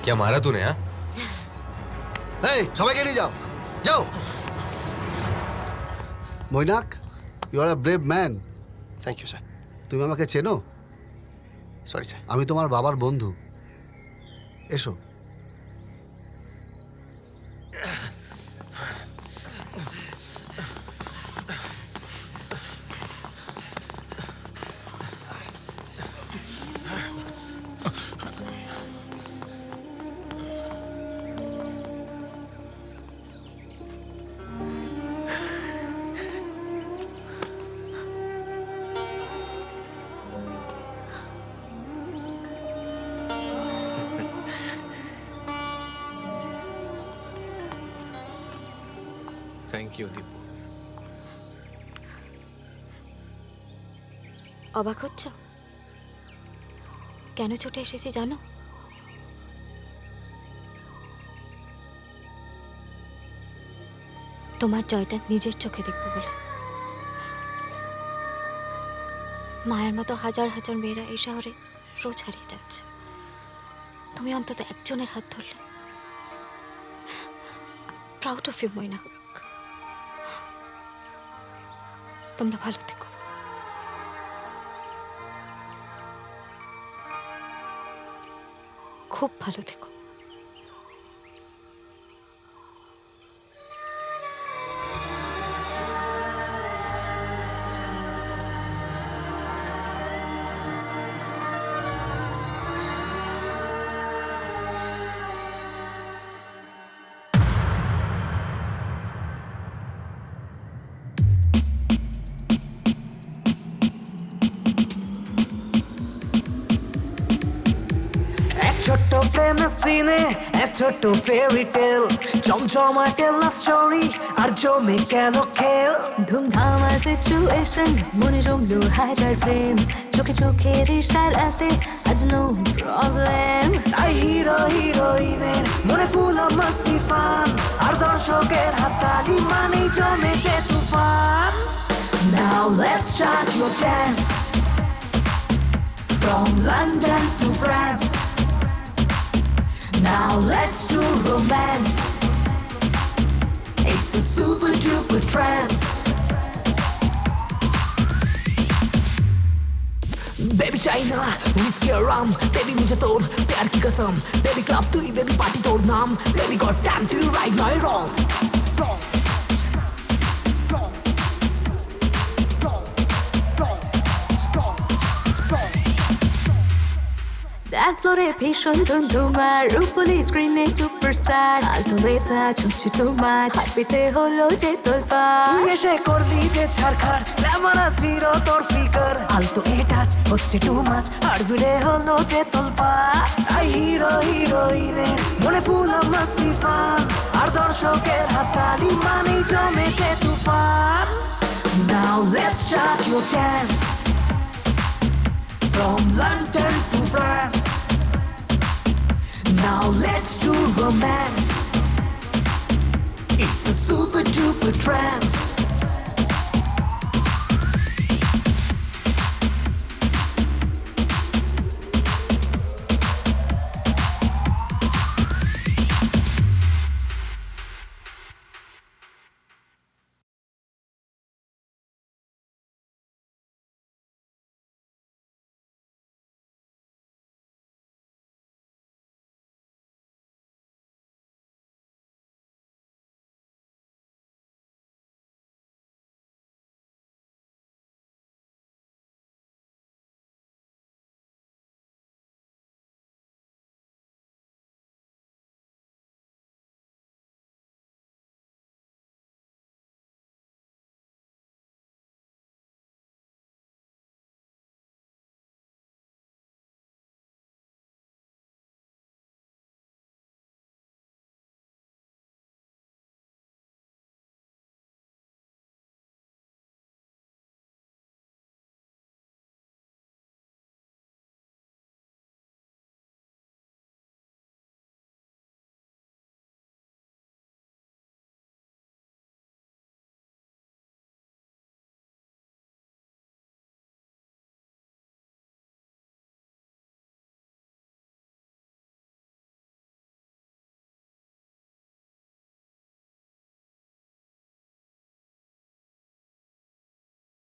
क्या मारा तूने? हाँ Hey, সবাইকে নিয়ে যাও, যাও। Mainak, you are a brave man. Thank you sir. তুমি আমাকে চেনো? Sorry sir. আমি তোমার বাবার বন্ধু। এসো। Thank you Dipu. অবাক হচ্ছ? কেন ছুটে এসেছি জানো? তোমার জয়টা নিজের চোখে দেখবো বলে। মায়ের মতো হাজার হাজার মেয়েরা এই শহরে রোজ হারিয়ে যাচ্ছে, তুমি অন্তত একজনের হাত ধরলে। প্রাউড অফ ইউ ময়না। তোমরা ভালো থেকো। খুব ভালো থেকো। ছোট্ট প্রেম সিনে এক ছোট্ট ফেয়ারি টেল, চমচমাটে লাভ স্টোরি আর জমে গেল খেল। ধুমধামা সিচুয়েশন, মনে জমলো হাজার প্রেম, চোখে চোখের ইশারাতে আজ নো প্রবলেম। তাই হিরো হিরোইনের মনে ফুল মস্তি ফান, আর দর্শকের হাততালি মানেই জমেছে তুফান। Now let's start your dance from London to France. Now let's do romance. It's a super duper trance. Baby China, whiskey rum, baby मुझे तोड़ प्यार की कसम, baby club तू ही baby party तोड़ नाम, baby got damn to you right now wrong. Dance floor এ ভীষণ ধুমধুমার, রূপলি স্ক্রিনে সুপারস্টার, আলতো বেটা ছুটছে তোমার, হাত পেতে হলো যে তোলপাড়। তুই এসে করলি যে ছাড়খাড়, গ্ল্যামারাস জিরো তোর ফিগার, আলতো এ টাচ হচ্ছে টু মাচ, আর ভিড়ে হলো যে তোলপাড়। তাই হিরো হিরোইনের মনে ফুল মস্তি ফান, আর দর্শকের হাততালি মানেই জমেছে তুফান। Now let's start your dance from London to France. Now let's do romance. It's a super duper trance.